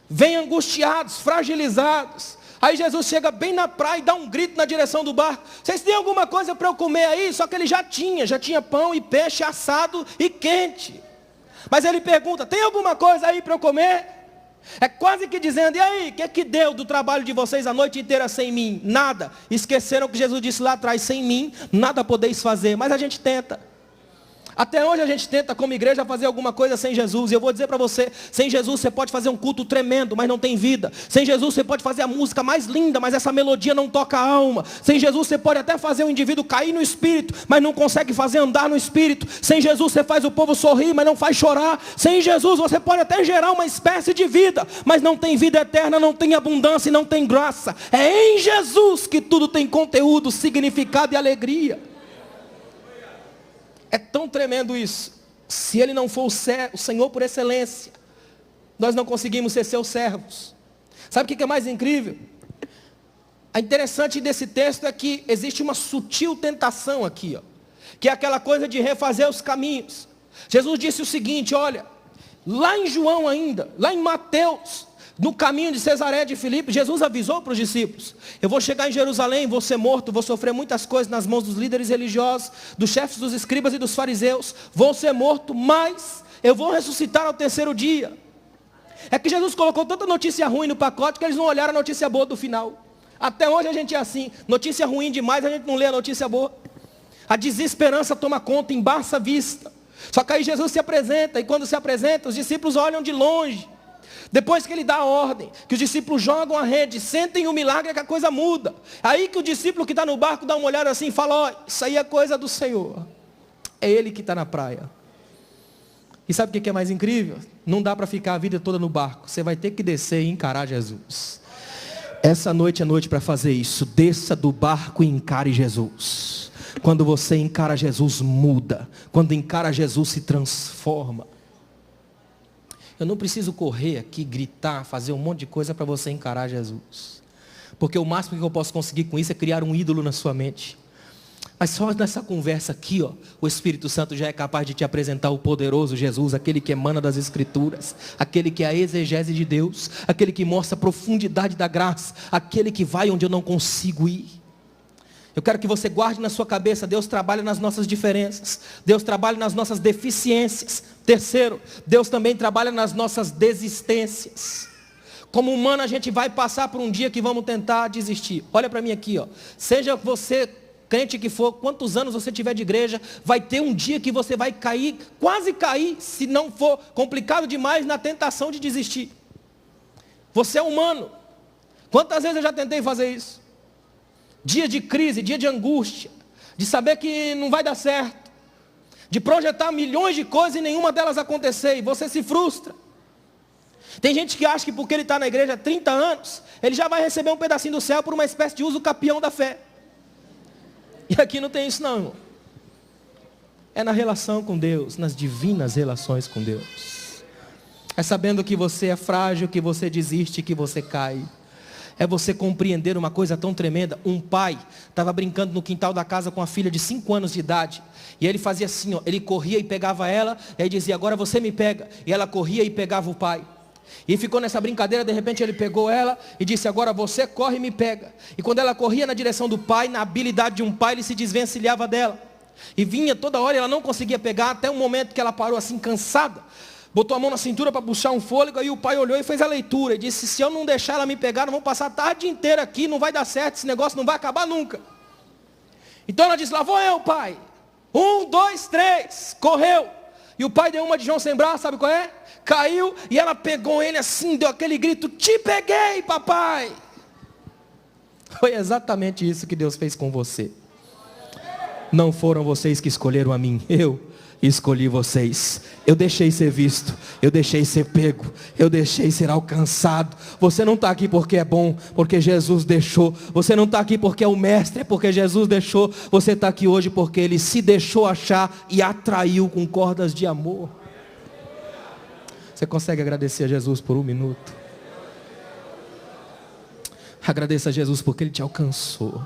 Vêm angustiados, fragilizados. Aí Jesus chega bem na praia e dá um grito na direção do barco. Vocês têm alguma coisa para eu comer aí? Só que ele já tinha pão e peixe assado e quente. Mas ele pergunta, tem alguma coisa aí para eu comer? É quase que dizendo, e aí, o que deu do trabalho de vocês a noite inteira sem mim? Nada. Esqueceram que Jesus disse lá atrás, sem mim, nada podeis fazer. Mas a gente tenta. Até hoje a gente tenta como igreja fazer alguma coisa sem Jesus. E eu vou dizer para você, sem Jesus você pode fazer um culto tremendo, mas não tem vida. Sem Jesus você pode fazer a música mais linda, mas essa melodia não toca a alma. Sem Jesus você pode até fazer o indivíduo cair no espírito, mas não consegue fazer andar no espírito. Sem Jesus você faz o povo sorrir, mas não faz chorar. Sem Jesus você pode até gerar uma espécie de vida, mas não tem vida eterna, não tem abundância e não tem graça. É em Jesus que tudo tem conteúdo, significado e alegria. É tão tremendo isso. Se Ele não for o Senhor por excelência, nós não conseguimos ser seus servos. Sabe o que é mais incrível? O interessante desse texto é que existe uma sutil tentação aqui, ó, que é aquela coisa de refazer os caminhos. Jesus disse o seguinte, olha, lá em João ainda, lá em Mateus, no caminho de Cesareia de Filipe, Jesus avisou para os discípulos, eu vou chegar em Jerusalém, vou ser morto, vou sofrer muitas coisas nas mãos dos líderes religiosos, dos chefes dos escribas e dos fariseus, vou ser morto, mas eu vou ressuscitar ao terceiro dia. É que Jesus colocou tanta notícia ruim no pacote, que eles não olharam a notícia boa do final. Até hoje a gente é assim, notícia ruim demais, a gente não lê a notícia boa. A desesperança toma conta, embaça a vista. Só que aí Jesus se apresenta, e quando se apresenta, os discípulos olham de longe. Depois que Ele dá a ordem, que os discípulos jogam a rede, sentem o milagre, que a coisa muda. Aí que o discípulo que está no barco dá uma olhada assim e fala, ó, isso aí é coisa do Senhor. É Ele que está na praia. E sabe o que é mais incrível? Não dá para ficar a vida toda no barco. Você vai ter que descer e encarar Jesus. Essa noite é noite para fazer isso. Desça do barco e encare Jesus. Quando você encara Jesus, muda. Quando encara Jesus, se transforma. Eu não preciso correr aqui, gritar, fazer um monte de coisa para você encarar Jesus. Porque o máximo que eu posso conseguir com isso é criar um ídolo na sua mente. Mas só nessa conversa aqui, ó, o Espírito Santo já é capaz de te apresentar o poderoso Jesus, aquele que emana das Escrituras, aquele que é a exegese de Deus, aquele que mostra a profundidade da graça, aquele que vai onde eu não consigo ir. Eu quero que você guarde na sua cabeça, Deus trabalha nas nossas diferenças, Deus trabalha nas nossas deficiências. Terceiro, Deus também trabalha nas nossas desistências. Como humano a gente vai passar por um dia que vamos tentar desistir. Olha para mim aqui, ó. Seja você crente que for, quantos anos você tiver de igreja, vai ter um dia que você vai cair, quase cair, se não for complicado demais, na tentação de desistir. Você é humano. Quantas vezes eu já tentei fazer isso? Dia de crise, dia de angústia, de saber que não vai dar certo, de projetar milhões de coisas e nenhuma delas acontecer, e você se frustra. Tem gente que acha que porque ele está na igreja há 30 anos, ele já vai receber um pedacinho do céu por uma espécie de uso capião da fé. E aqui não tem isso não, irmão. É na relação com Deus, nas divinas relações com Deus. É sabendo que você é frágil, que você desiste, que você cai. é você compreender uma coisa tão tremenda. Um pai estava brincando no quintal da casa com a filha de 5 anos de idade. E ele fazia assim, ó, ele corria e pegava ela, e aí dizia, agora você me pega. E ela corria e pegava o pai. E ficou nessa brincadeira, de repente ele pegou ela e disse, agora você corre e me pega. E quando ela corria na direção do pai, na habilidade de um pai, ele se desvencilhava dela. E vinha toda hora e ela não conseguia pegar, até um momento que ela parou assim, cansada. Botou a mão na cintura para puxar um fôlego, aí o pai olhou e fez a leitura. E disse, se eu não deixar ela me pegar, nós vamos passar a tarde inteira aqui, não vai dar certo, esse negócio não vai acabar nunca. Então ela disse, lá vou eu, pai. 1, 2, 3, correu. E o pai deu uma de João sem braço, sabe qual é? Caiu e ela pegou ele assim, deu aquele grito, te peguei, papai. Foi exatamente isso que Deus fez com você. Não foram vocês que escolheram a mim, eu escolhi vocês. Eu deixei ser visto, eu deixei ser pego, eu deixei ser alcançado. Você não está aqui porque é bom, porque Jesus deixou. Você não está aqui porque é o mestre, é porque Jesus deixou. Você está aqui hoje porque Ele se deixou achar e atraiu com cordas de amor. Você consegue agradecer a Jesus por 1 minuto? Agradeça a Jesus porque Ele te alcançou.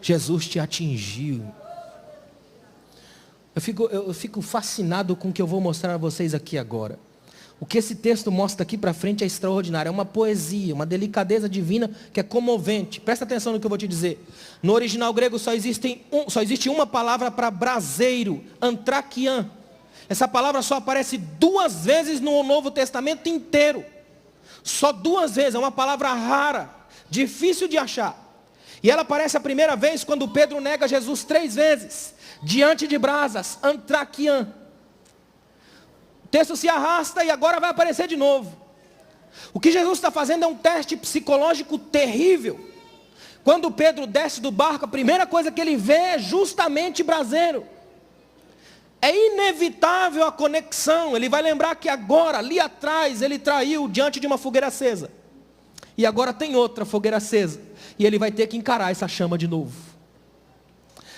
Jesus te atingiu. Eu fico fascinado com o que eu vou mostrar a vocês aqui agora. O que esse texto mostra aqui para frente é extraordinário. É uma poesia, uma delicadeza divina que é comovente. Presta atenção no que eu vou te dizer. No original grego só existe uma palavra para braseiro, antrakian. Essa palavra só aparece 2 vezes no Novo Testamento inteiro. Só 2 vezes, é uma palavra rara, difícil de achar. E ela aparece a primeira vez quando Pedro nega Jesus 3 vezes. Diante de brasas, antrakian. O texto se arrasta e agora vai aparecer de novo. O que Jesus está fazendo é um teste psicológico terrível. Quando Pedro desce do barco, a primeira coisa que ele vê é justamente braseiro. É inevitável a conexão. Ele vai lembrar que agora, ali atrás, ele traiu diante de uma fogueira acesa. E agora tem outra fogueira acesa. E ele vai ter que encarar essa chama de novo.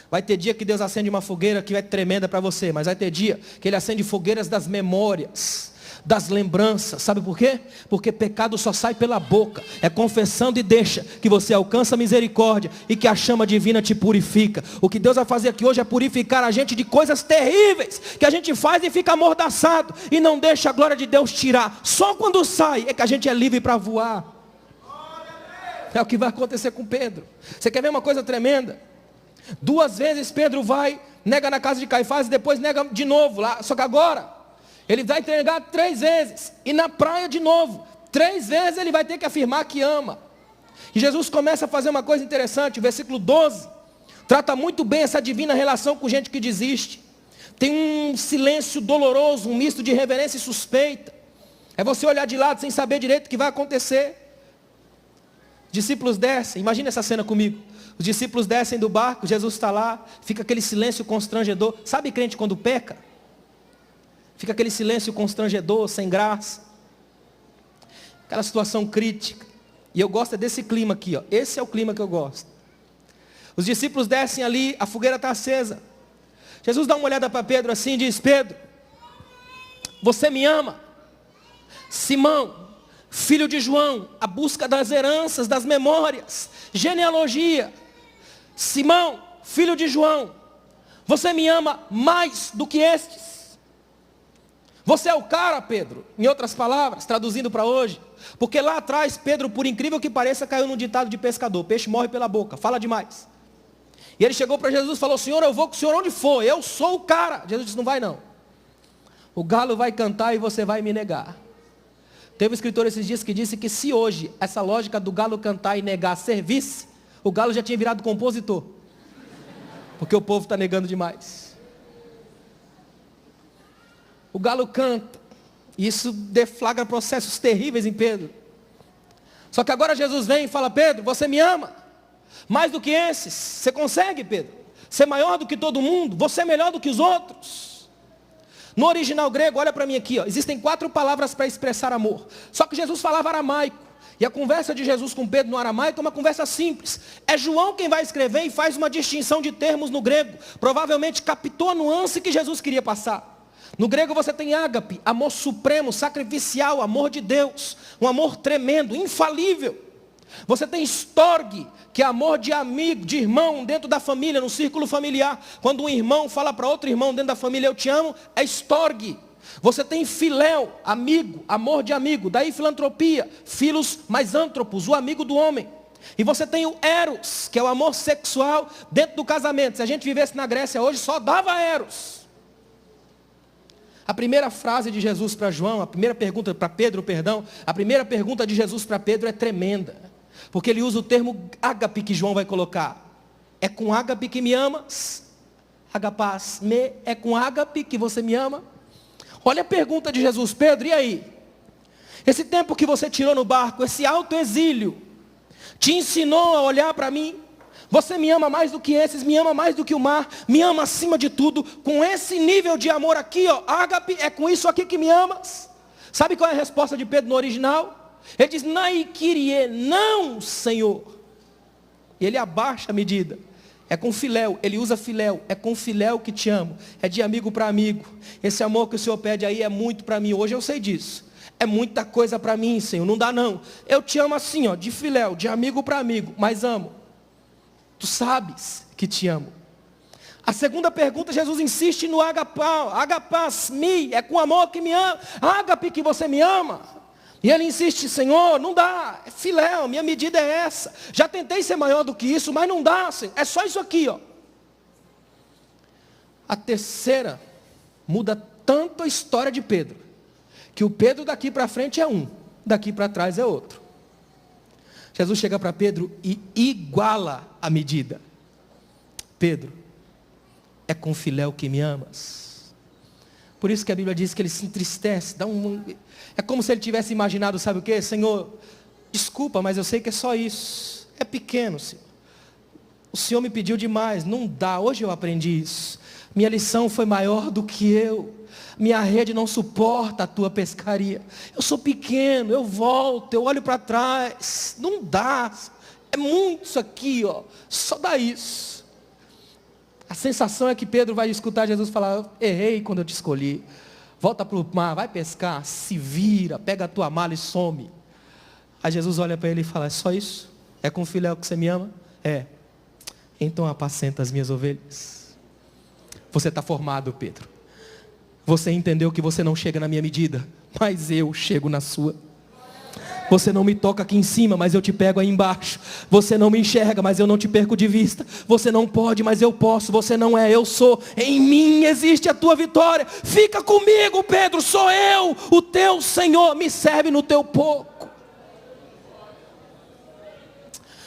Vai ter dia que Deus acende uma fogueira que é tremenda para você, mas vai ter dia que Ele acende fogueiras das memórias, das lembranças. Sabe por quê? Porque pecado só sai pela boca. É confessando e deixa que você alcança misericórdia e que a chama divina te purifica. O que Deus vai fazer aqui hoje é purificar a gente de coisas terríveis que a gente faz e fica amordaçado e não deixa a glória de Deus tirar. Só quando sai é que a gente é livre para voar. É o que vai acontecer com Pedro. Você quer ver uma coisa tremenda? 2 vezes Pedro vai, nega na casa de Caifás e depois nega de novo lá. Só que agora, ele vai entregar 3 vezes. E na praia de novo, 3 vezes ele vai ter que afirmar que ama. E Jesus começa a fazer uma coisa interessante. O versículo 12 trata muito bem essa divina relação com gente que desiste. Tem um silêncio doloroso, um misto de reverência e suspeita. É você olhar de lado sem saber direito o que vai acontecer. Discípulos descem, imagina essa cena comigo. Os discípulos descem do barco, Jesus está lá, fica aquele silêncio constrangedor. Sabe crente quando peca? Fica aquele silêncio constrangedor, sem graça. Aquela situação crítica. E eu gosto desse clima aqui, ó. Esse é o clima que eu gosto. Os discípulos descem ali, a fogueira está acesa. Jesus dá uma olhada para Pedro assim e diz, Pedro, você me ama? Simão, filho de João, a busca das heranças, das memórias, genealogia. Simão, filho de João, você me ama mais do que estes? Você é o cara, Pedro, em outras palavras, traduzindo para hoje. Porque lá atrás, Pedro, por incrível que pareça, caiu num ditado de pescador, peixe morre pela boca, fala demais. E ele chegou para Jesus e falou, Senhor, eu vou com o Senhor onde for, eu sou o cara. Jesus disse, não vai não. O galo vai cantar e você vai me negar. Teve um escritor esses dias que disse que se hoje essa lógica do galo cantar e negar servisse, o galo já tinha virado compositor. Porque o povo está negando demais. O galo canta. E isso deflagra processos terríveis em Pedro. Só que agora Jesus vem e fala, Pedro, você me ama? Mais do que esses. Você consegue, Pedro? Ser maior do que todo mundo? Você é melhor do que os outros? No original grego, olha para mim aqui, ó, existem 4 palavras para expressar amor. Só que Jesus falava aramaico. E a conversa de Jesus com Pedro no aramaico é uma conversa simples. É João quem vai escrever e faz uma distinção de termos no grego. Provavelmente captou a nuance que Jesus queria passar. No grego você tem ágape, amor supremo, sacrificial, amor de Deus. Um amor tremendo, infalível. Você tem storge, que é amor de amigo, de irmão dentro da família, no círculo familiar. Quando um irmão fala para outro irmão dentro da família, eu te amo, é storge. Você tem filéu, amigo, amor de amigo. Daí filantropia, filos mais antropos, o amigo do homem. E você tem o eros, que é o amor sexual dentro do casamento. Se a gente vivesse na Grécia hoje, só dava eros. A primeira frase de Jesus para João, a primeira pergunta para Pedro, perdão, a primeira pergunta de Jesus para Pedro é tremenda. Porque ele usa o termo ágape que João vai colocar. É com ágape que me amas? Agapás, é com ágape que você me ama? Olha a pergunta de Jesus, Pedro, e aí? Esse tempo que você tirou no barco, esse alto exílio, te ensinou a olhar para mim? Você me ama mais do que esses, me ama mais do que o mar, me ama acima de tudo, com esse nível de amor aqui, ó, ágape, é com isso aqui que me amas? Sabe qual é a resposta de Pedro no original? Ele diz, nai kyrie, não, Senhor. E ele abaixa a medida. É com filéu, ele usa filéu, é com filéu que te amo, é de amigo para amigo. Esse amor que o Senhor pede aí é muito para mim, hoje eu sei disso. É muita coisa para mim, Senhor, não dá não. Eu te amo assim, ó, de filéu, de amigo para amigo, mas amo. Tu sabes que te amo. A segunda pergunta, Jesus insiste no agapá, agapás, é com amor que me ama, ágape que você me ama. E ele insiste, Senhor, não dá, é filéu, minha medida é essa. Já tentei ser maior do que isso, mas não dá, Senhor. É só isso aqui, ó. A terceira muda tanto a história de Pedro, que o Pedro daqui para frente é um, daqui para trás é outro. Jesus chega para Pedro e iguala a medida. Pedro, é com filéu que me amas. Por isso que a Bíblia diz que ele se entristece, é como se ele tivesse imaginado, sabe o que? Senhor, desculpa, mas eu sei que é só isso. É pequeno, Senhor. O Senhor me pediu demais, não dá, hoje eu aprendi isso. Minha lição foi maior do que eu. Minha rede não suporta a tua pescaria. Eu sou pequeno, eu volto, eu olho para trás. Não dá. É muito isso aqui, ó. Só dá isso. A sensação é que Pedro vai escutar Jesus falar, errei quando eu te escolhi. Volta para o mar, vai pescar, se vira, pega a tua mala e some. Aí Jesus olha para ele e fala, é só isso? É com filéu que você me ama? É. Então apacenta as minhas ovelhas. Você está formado, Pedro. Você entendeu que você não chega na minha medida, mas eu chego na sua. Você não me toca aqui em cima, mas eu te pego aí embaixo. Você não me enxerga, mas eu não te perco de vista. Você não pode, mas eu posso. Você não é, eu sou. Em mim existe a tua vitória. Fica comigo, Pedro, sou eu, o teu Senhor. Me serve no teu pouco.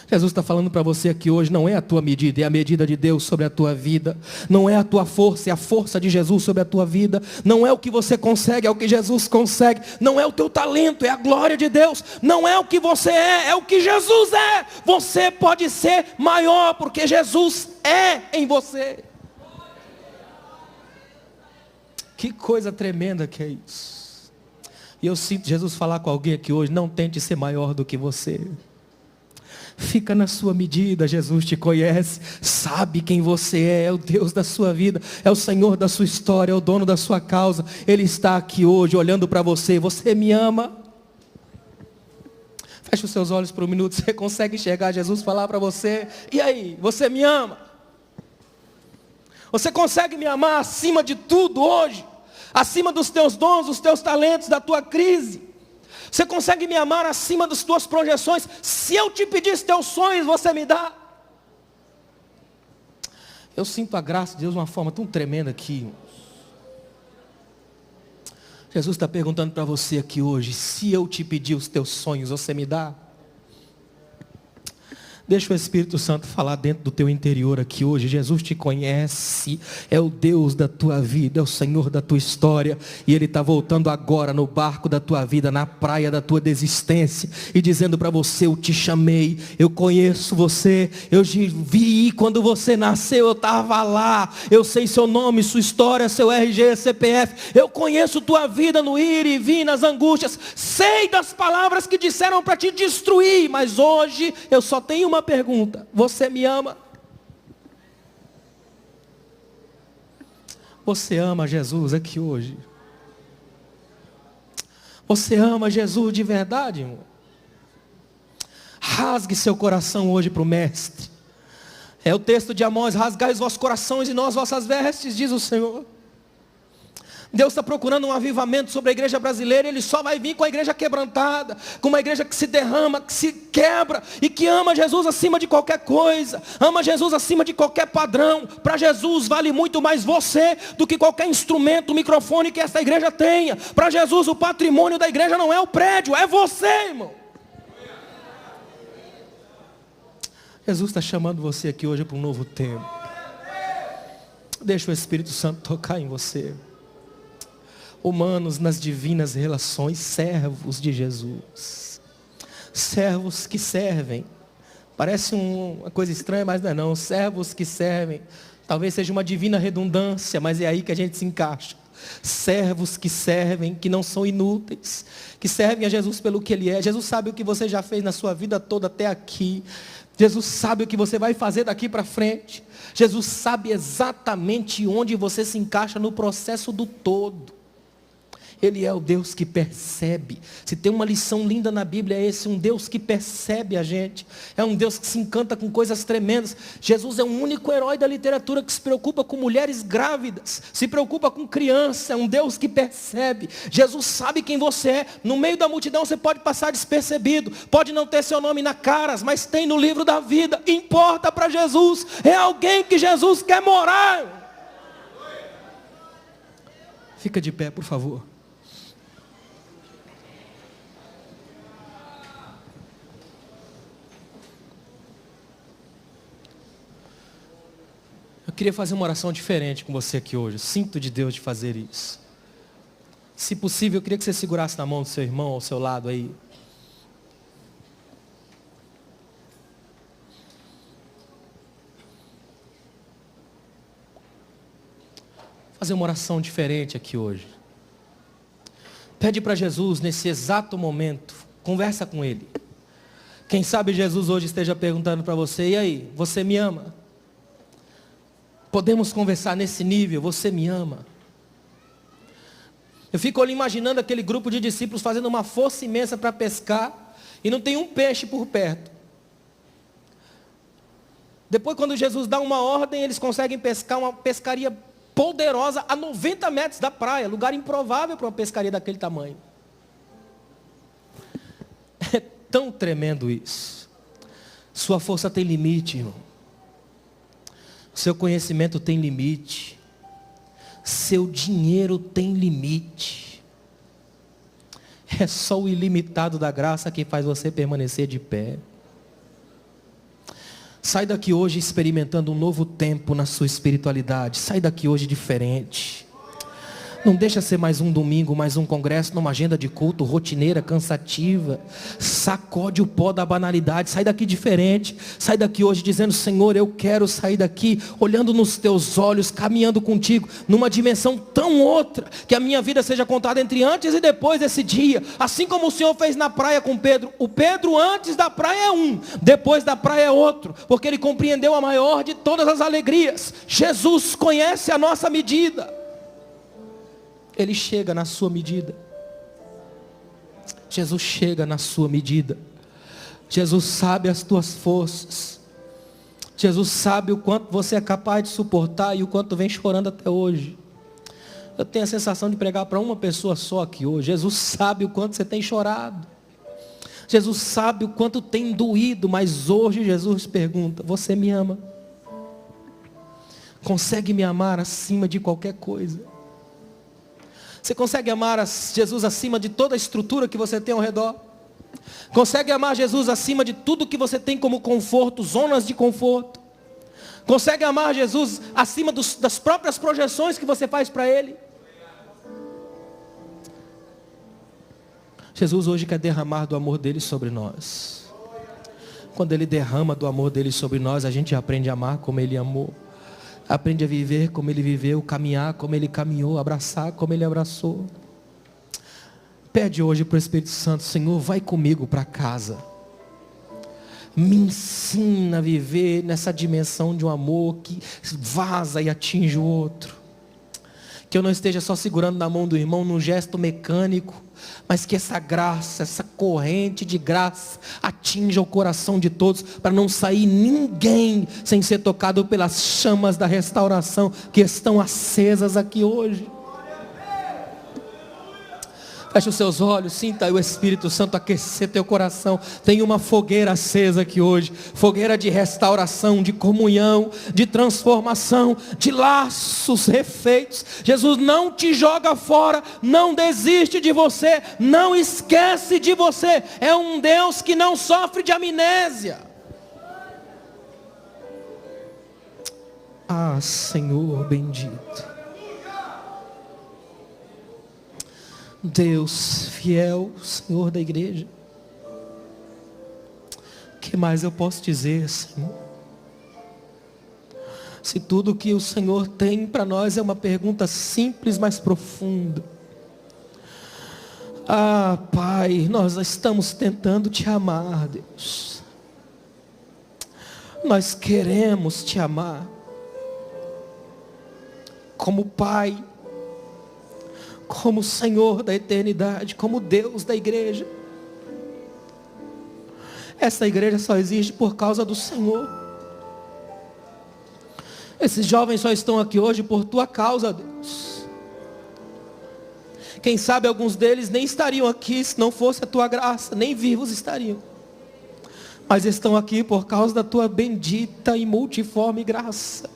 Jesus está falando para você aqui hoje, não é a tua medida, é a medida de Deus sobre a tua vida. Não é a tua força, é a força de Jesus sobre a tua vida. Não é o que você consegue, é o que Jesus consegue. Não é o teu talento, é a glória de Deus. Não é o que você é o que Jesus é. Você pode ser maior, porque Jesus é em você. Que coisa tremenda que é isso. E eu sinto Jesus falar com alguém aqui hoje, não tente ser maior do que você. Fica na sua medida, Jesus te conhece, sabe quem você é o Deus da sua vida, é o Senhor da sua história, é o dono da sua causa. Ele está aqui hoje olhando para você, você me ama? Feche os seus olhos por um minuto, você consegue enxergar Jesus falar para você, e aí, você me ama? Você consegue me amar acima de tudo hoje? Acima dos teus dons, dos teus talentos, da tua crise? Você consegue me amar acima das tuas projeções? Se eu te pedisse teus sonhos, você me dá? Eu sinto a graça de Deus de uma forma tão tremenda aqui. Jesus está perguntando para você aqui hoje, se eu te pedir os teus sonhos, você me dá? Deixa o Espírito Santo falar dentro do teu interior aqui hoje. Jesus te conhece, é o Deus da tua vida, é o Senhor da tua história. E Ele está voltando agora no barco da tua vida, na praia da tua desistência. E dizendo para você, eu te chamei, eu conheço você. Eu te vi quando você nasceu, eu estava lá. Eu sei seu nome, sua história, seu RG, CPF. Eu conheço tua vida no ir e vir, nas angústias. Sei das palavras que disseram para te destruir. Mas hoje eu só tenho uma pergunta, você me ama? Você ama Jesus aqui hoje? Você ama Jesus de verdade, irmão? Rasgue seu coração hoje para o Mestre. É o texto de Amós: rasgai os vossos corações e não as vossas vestes, diz o Senhor. Deus está procurando um avivamento sobre a igreja brasileira. Ele só vai vir com a igreja quebrantada, com uma igreja que se derrama, que se quebra e que ama Jesus acima de qualquer coisa, ama Jesus acima de qualquer padrão. Para Jesus vale muito mais você do que qualquer instrumento, microfone que essa igreja tenha. Para Jesus o patrimônio da igreja não é o prédio, é você, irmão. Jesus está chamando você aqui hoje para um novo tempo. Deixa o Espírito Santo tocar em você. Humanos nas divinas relações, servos de Jesus. Servos que servem. Parece uma coisa estranha, mas não é não. Servos que servem. Talvez seja uma divina redundância, mas é aí que a gente se encaixa. Servos que servem, que não são inúteis, que servem a Jesus pelo que Ele é. Jesus sabe o que você já fez na sua vida toda até aqui. Jesus sabe o que você vai fazer daqui para frente. Jesus sabe exatamente onde você se encaixa no processo do todo. Ele é o Deus que percebe. Se tem uma lição linda na Bíblia, é esse: um Deus que percebe a gente. É um Deus que se encanta com coisas tremendas. Jesus é o único herói da literatura que se preocupa com mulheres grávidas, se preocupa com criança. É um Deus que percebe. Jesus sabe quem você é. No meio da multidão você pode passar despercebido, pode não ter seu nome na caras, mas tem no livro da vida. Importa para Jesus. É alguém que Jesus quer morar. Fica de pé, por favor. Eu queria fazer uma oração diferente com você aqui hoje. Sinto de Deus de fazer isso. Se possível, eu queria que você segurasse na mão do seu irmão ao seu lado aí. Fazer uma oração diferente aqui hoje. Pede para Jesus nesse exato momento. Conversa com Ele. Quem sabe Jesus hoje esteja perguntando para você: e aí, você me ama? Podemos conversar nesse nível: você me ama? Eu fico ali imaginando aquele grupo de discípulos fazendo uma força imensa para pescar e não tem um peixe por perto. Depois, quando Jesus dá uma ordem, eles conseguem pescar uma pescaria poderosa a 90 metros da praia, lugar improvável para uma pescaria daquele tamanho. É tão tremendo isso. Sua força tem limite, irmão. Seu conhecimento tem limite. Seu dinheiro tem limite. É só o ilimitado da graça que faz você permanecer de pé. Sai daqui hoje experimentando um novo tempo na sua espiritualidade. Sai daqui hoje diferente. Não deixa ser mais um domingo, mais um congresso, numa agenda de culto rotineira, cansativa. Sacode o pó da banalidade. Sai daqui diferente. Sai daqui hoje dizendo: Senhor, eu quero sair daqui olhando nos teus olhos, caminhando contigo, numa dimensão tão outra, que a minha vida seja contada entre antes e depois desse dia. Assim como o Senhor fez na praia com Pedro. O Pedro antes da praia é um, depois da praia é outro, porque ele compreendeu a maior de todas as alegrias. Jesus conhece a nossa medida. Ele chega na sua medida. Jesus chega na sua medida. Jesus sabe as tuas forças. Jesus sabe o quanto você é capaz de suportar e o quanto vem chorando até hoje. Eu tenho a sensação de pregar para uma pessoa só aqui hoje. Jesus sabe o quanto você tem chorado. Jesus sabe o quanto tem doído, mas hoje Jesus pergunta: você me ama? Consegue me amar acima de qualquer coisa? Você consegue amar Jesus acima de toda a estrutura que você tem ao redor? Consegue amar Jesus acima de tudo que você tem como conforto, zonas de conforto? Consegue amar Jesus acima das próprias projeções que você faz para Ele? Jesus hoje quer derramar do amor dele sobre nós. Quando Ele derrama do amor dele sobre nós, a gente aprende a amar como Ele amou. Aprende a viver como Ele viveu, caminhar como Ele caminhou, abraçar como Ele abraçou. Pede hoje para o Espírito Santo: Senhor, vai comigo para casa. Me ensina a viver nessa dimensão de um amor que vaza e atinge o outro. Que Que eu não esteja só segurando na mão do irmão num gesto mecânico, mas que essa graça, essa corrente de graça atinja o coração de todos, para não sair ninguém sem ser tocado pelas chamas da restauração que estão acesas aqui hoje. Feche os seus olhos, sinta o Espírito Santo aquecer teu coração. Tem uma fogueira acesa aqui hoje, fogueira de restauração, de comunhão, de transformação, de laços refeitos. Jesus não te joga fora, não desiste de você, não esquece de você. É um Deus que não sofre de amnésia. Ah, Senhor bendito, Deus fiel, Senhor da igreja. O que mais eu posso dizer, Senhor? Se tudo que o Senhor tem para nós é uma pergunta simples, mas profunda. Ah, Pai, nós estamos tentando te amar, Deus. Nós queremos te amar como Pai, como Senhor da eternidade, como Deus da igreja. Essa igreja só existe por causa do Senhor. Esses jovens só estão aqui hoje por tua causa, Deus. Quem sabe alguns deles nem estariam aqui se não fosse a tua graça, nem vivos estariam. Mas estão aqui por causa da tua bendita e multiforme graça.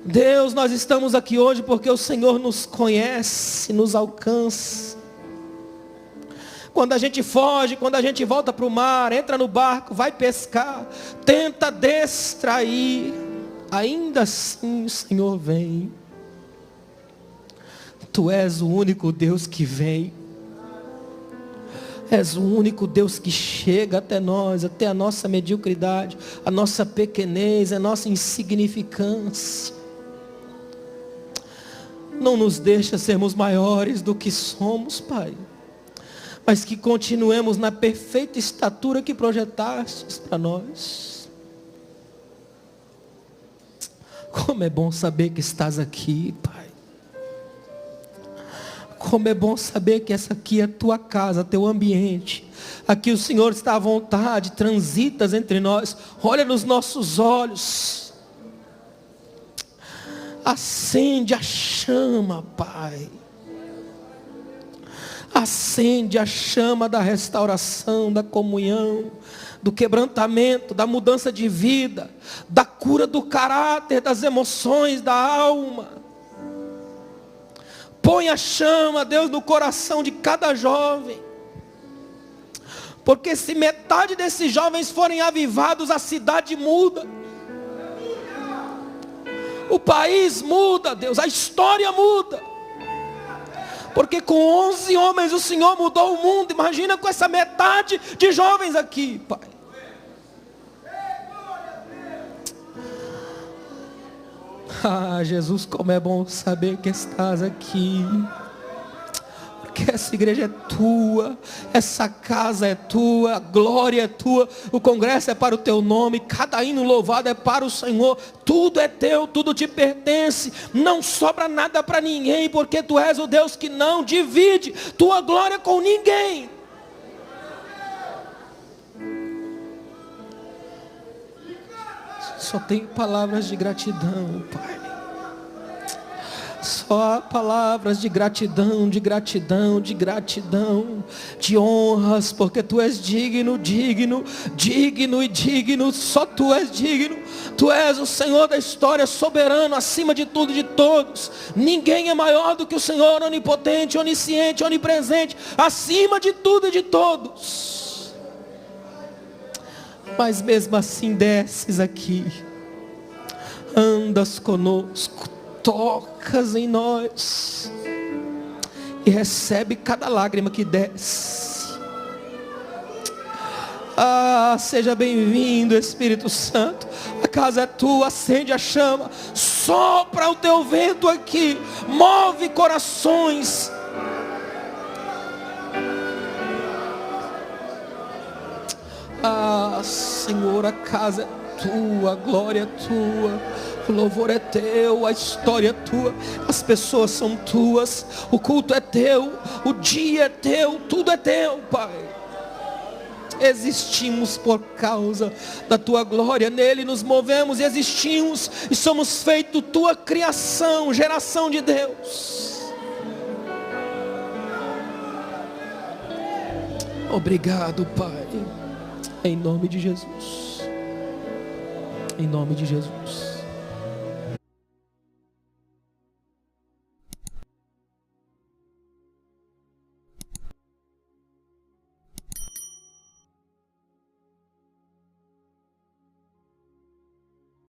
Deus, nós estamos aqui hoje porque o Senhor nos conhece, nos alcança. Quando a gente foge, quando a gente volta para o mar, entra no barco, vai pescar, tenta distrair, ainda assim o Senhor vem. Tu és o único Deus que vem. És o único Deus que chega até nós, até a nossa mediocridade, a nossa pequenez, a nossa insignificância. Não nos deixa sermos maiores do que somos, Pai. Mas que continuemos na perfeita estatura que projetastes para nós. Como é bom saber que estás aqui, Pai. Como é bom saber que essa aqui é a tua casa, teu ambiente. Aqui o Senhor está à vontade, transitas entre nós. Olha nos nossos olhos. Acende a chama, Pai. Acende a chama da restauração, da comunhão, do quebrantamento, da mudança de vida, da cura do caráter, das emoções, da alma. Põe a chama, Deus, no coração de cada jovem. Porque se metade desses jovens forem avivados, a cidade muda. O país muda, Deus, a história muda. Porque com 11 homens o Senhor mudou o mundo. Imagina com essa metade de jovens aqui, Pai. Ah, Jesus, como é bom saber que estás aqui. Porque essa igreja é tua, essa casa é tua, a glória é tua, o congresso é para o teu nome, cada hino louvado é para o Senhor, tudo é teu, tudo te pertence, não sobra nada para ninguém, porque tu és o Deus que não divide tua glória com ninguém. Só tenho palavras de gratidão, Pai. Só palavras de gratidão, de gratidão, de gratidão, de honras, porque tu és digno, digno, digno e digno, só tu és digno. Tu és o Senhor da história, soberano, acima de tudo e de todos. Ninguém é maior do que o Senhor, onipotente, onisciente, onipresente, acima de tudo e de todos. Mas mesmo assim desces aqui, andas conosco, tocas em nós e recebe cada lágrima que desce. Ah, seja bem-vindo, Espírito Santo. A casa é tua, acende a chama, sopra o teu vento aqui, move corações. Ah, Senhor, a casa é tua, a glória é tua, O louvor é teu, a história é tua, as pessoas são tuas, o culto é teu, o dia é teu, tudo é teu, Pai. Existimos por causa da tua glória, nele nos movemos e existimos e somos feitos tua criação, geração de Deus. Obrigado, Pai, em nome de Jesus, em nome de Jesus.